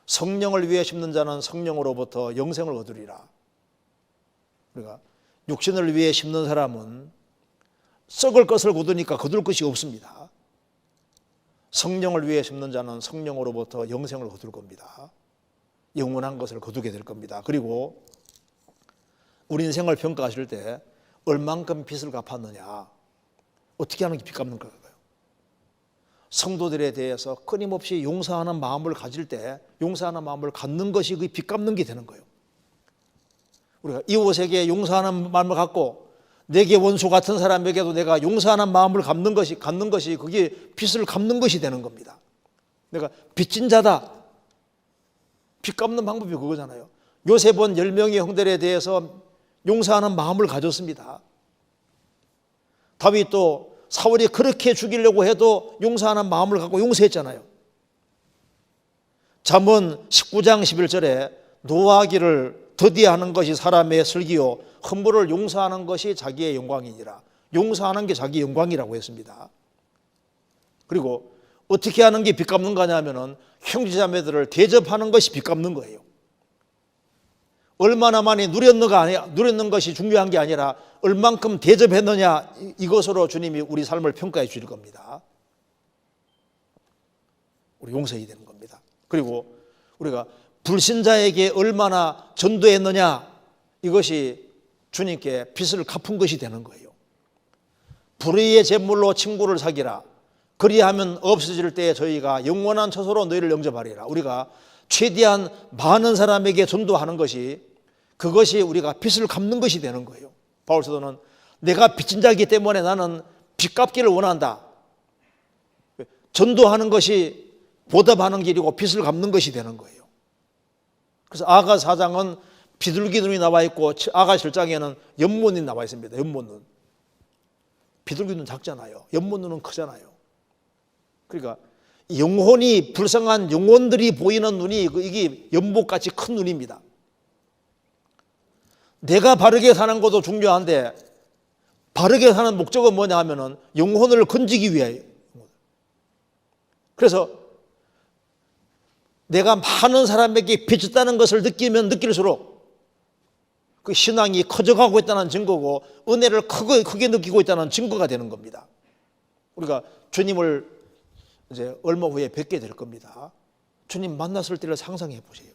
성령을 위해 심는 자는 성령으로부터 영생을 거두리라. 그러니까 육신을 위해 심는 사람은 썩을 것을 거두니까 거둘 것이 없습니다. 성령을 위해 심는 자는 성령으로부터 영생을 거둘 겁니다. 영원한 것을 거두게 될 겁니다. 그리고 우리 인생을 평가하실 때 얼만큼 빚을 갚았느냐 어떻게 하는 게 빚 갚는 걸까요? 성도들에 대해서 끊임없이 용서하는 마음을 가질 때 용서하는 마음을 갖는 것이 그 빚 갚는 게 되는 거예요. 우리가 이웃에게 용서하는 마음을 갖고 내게 원수 같은 사람에게도 내가 용서하는 마음을 갖는 것이 그게 빚을 갚는 것이 되는 겁니다. 내가 빚진 자다. 빚 갚는 방법이 그거잖아요. 요셉은 10명의 형들에 대해서 용서하는 마음을 가졌습니다. 다윗도 사울이 그렇게 죽이려고 해도 용서하는 마음을 갖고 용서했잖아요. 잠언 19장 11절에 노하기를 더디하는 것이 사람의 슬기요 허물을 용서하는 것이 자기의 영광이니라. 용서하는 게 자기 영광이라고 했습니다. 그리고 어떻게 하는 게 빚 갚는 거냐면은 형제자매들을 대접하는 것이 빚 갚는 거예요. 얼마나 많이 누렸는 것이 중요한 게 아니라 얼만큼 대접했느냐 이것으로 주님이 우리 삶을 평가해 주실 겁니다. 우리 용서해야 되는 겁니다. 그리고 우리가 불신자에게 얼마나 전도했느냐 이것이 주님께 빚을 갚은 것이 되는 거예요. 불의의 제물로 친구를 사귀라. 그리하면 없어질 때에 저희가 영원한 처소로 너희를 영접하리라. 우리가 최대한 많은 사람에게 전도하는 것이 그것이 우리가 빚을 갚는 것이 되는 거예요. 바울 사도는 내가 빚진 자이기 때문에 나는 빚 갚기를 원한다. 전도하는 것이 보답하는 길이고 빚을 갚는 것이 되는 거예요. 그래서 아가 4장은 비둘기 눈이 나와 있고 아가 7장에는 연못눈이 나와 있습니다. 연못눈. 비둘기 눈 작잖아요. 연못눈은 크잖아요. 그러니까 영혼이 불쌍한 영혼들이 보이는 눈이 이게 연못같이 큰 눈입니다. 내가 바르게 사는 것도 중요한데 바르게 사는 목적은 뭐냐 하면은 영혼을 건지기 위하여. 그래서 내가 많은 사람에게 빚졌다는 것을 느끼면 느낄수록 그 신앙이 커져가고 있다는 증거고 은혜를 크게 느끼고 있다는 증거가 되는 겁니다. 우리가 주님을 이제 얼마 후에 뵙게 될 겁니다. 주님 만났을 때를 상상해 보세요.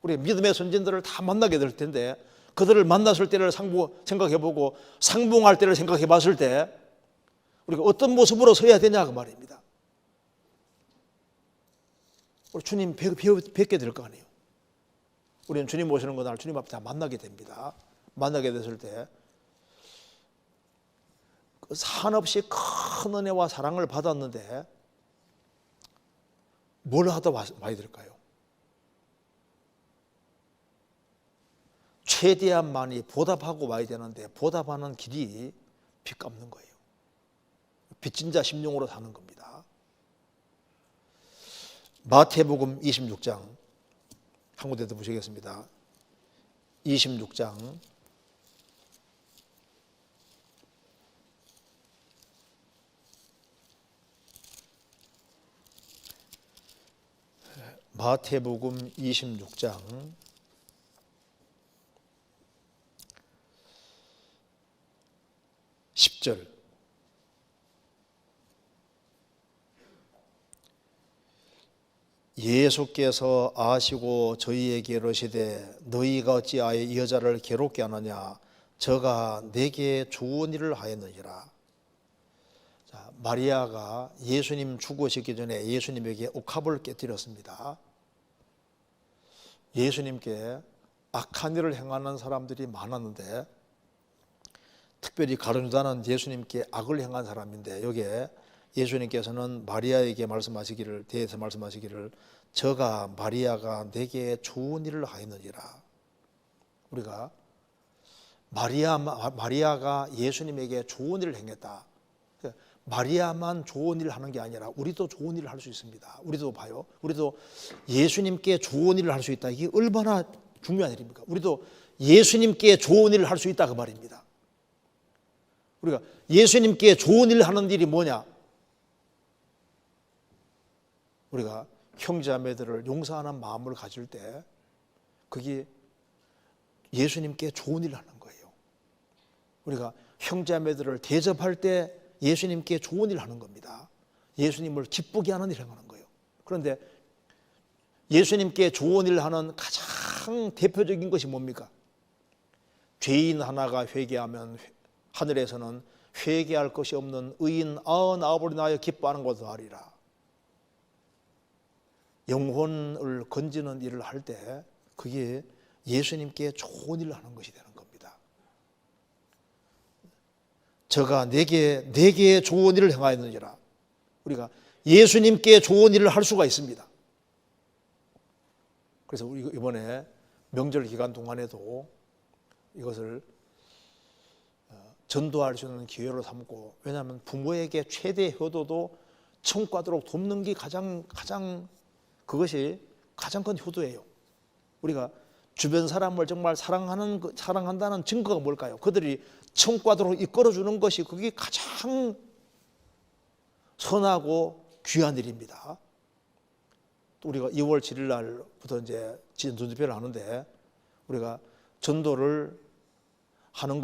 우리 믿음의 선진들을 다 만나게 될 텐데 그들을 만났을 때를 생각해 보고 상봉할 때를 생각해 봤을 때 우리가 어떤 모습으로 서야 되냐 그 말입니다. 우리 주님 뵙게 될 거 아니에요. 우리는 주님 오시는 그날 주님 앞에 다 만나게 됩니다. 만나게 됐을 때 그 한없이 큰 은혜와 사랑을 받았는데 뭘 하다 와야 될까요? 최대한 많이 보답하고 와야 되는데 보답하는 길이 빚 갚는 거예요. 빚진 자 심령으로 사는 겁니다. 마태복음 26장 한 군데 더 보시겠습니다. 26장 마태복음 26장 10절 예수께서 아시고 저희에게 이르시되 너희가 어찌하여 이 여자를 괴롭게 하느냐 저가 내게 좋은 일을 하였느니라. 자, 마리아가 예수님 죽으시기 전에 예수님에게 옥합을 깨뜨렸습니다. 예수님께 악한 일을 행하는 사람들이 많았는데 특별히 가룟유다는 예수님께 악을 행한 사람인데 여기에 예수님께서는 마리아에게 대해서 말씀하시기를 저가 마리아가 내게 좋은 일을 하였느니라. 우리가 마리아가 예수님에게 좋은 일을 행했다. 마리아만 좋은 일을 하는 게 아니라 우리도 좋은 일을 할 수 있습니다. 우리도 봐요. 우리도 예수님께 좋은 일을 할 수 있다. 이게 얼마나 중요한 일입니까? 우리도 예수님께 좋은 일을 할 수 있다 그 말입니다. 우리가 예수님께 좋은 일을 하는 일이 뭐냐? 우리가 형제자매들을 용서하는 마음을 가질 때 그게 예수님께 좋은 일을 하는 거예요. 우리가 형제자매들을 대접할 때 예수님께 좋은 일을 하는 겁니다. 예수님을 기쁘게 하는 일을 하는 거예요. 그런데 예수님께 좋은 일을 하는 가장 대표적인 것이 뭡니까? 죄인 하나가 회개하면 하늘에서는 회개할 것이 없는 의인 99을 인하여 기뻐하는 것을 하리라. 영혼을 건지는 일을 할 때 그게 예수님께 좋은 일을 하는 것이 되는 겁니다. 저가 내게 좋은 일을 행하였느니라. 우리가 예수님께 좋은 일을 할 수가 있습니다. 그래서 우리 이번에 명절 기간 동안에도 이것을 전도할 수 있는 기회로 삼고, 왜냐하면 부모에게 최대 효도도 청구하도록 돕는 게 그것이 가장 큰 효도예요. 우리가 주변 사람을 정말 사랑한다는 증거가 뭘까요? 그들이 청구하도록 이끌어주는 것이 그게 가장 선하고 귀한 일입니다. 또 우리가 2월 7일 날부터 이제 전도대회를 하는데 우리가 전도를 하는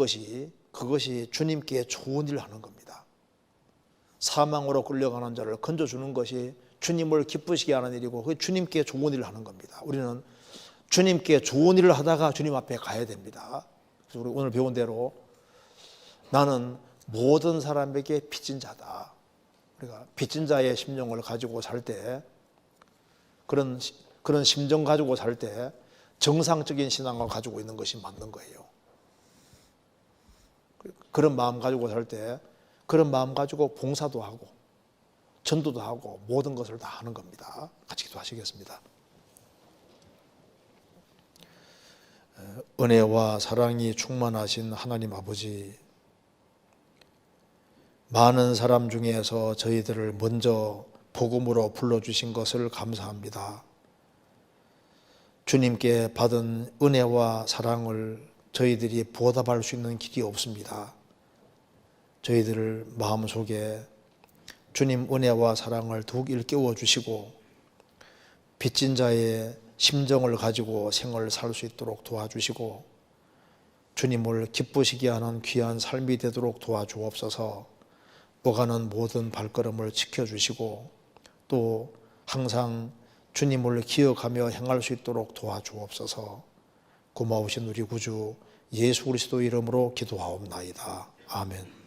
그것이 주님께 좋은 일을 하는 겁니다. 사망으로 끌려가는 자를 건져주는 것이 주님을 기쁘시게 하는 일이고 그게 주님께 좋은 일을 하는 겁니다. 우리는 주님께 좋은 일을 하다가 주님 앞에 가야 됩니다. 그래서 우리 오늘 배운 대로 나는 모든 사람에게 빚진 자다. 우리가 빚진 자의 심령을 가지고 살 때 그런 심정 가지고 살 때 정상적인 신앙을 가지고 있는 것이 맞는 거예요. 그런 마음 가지고 살 때 그런 마음 가지고 봉사도 하고 전도도 하고 모든 것을 다 하는 겁니다. 같이 기도하시겠습니다. 은혜와 사랑이 충만하신 하나님 아버지, 많은 사람 중에서 저희들을 먼저 복음으로 불러주신 것을 감사합니다. 주님께 받은 은혜와 사랑을 저희들이 보답할 수 있는 길이 없습니다. 저희들 마음속에 주님 은혜와 사랑을 더욱 일깨워 주시고 빚진 자의 심정을 가지고 생을 살 수 있도록 도와주시고 주님을 기쁘시게 하는 귀한 삶이 되도록 도와주옵소서. 오가는 모든 발걸음을 지켜주시고 또 항상 주님을 기억하며 행할 수 있도록 도와주옵소서. 고마우신 우리 구주 예수 그리스도 이름으로 기도하옵나이다. 아멘.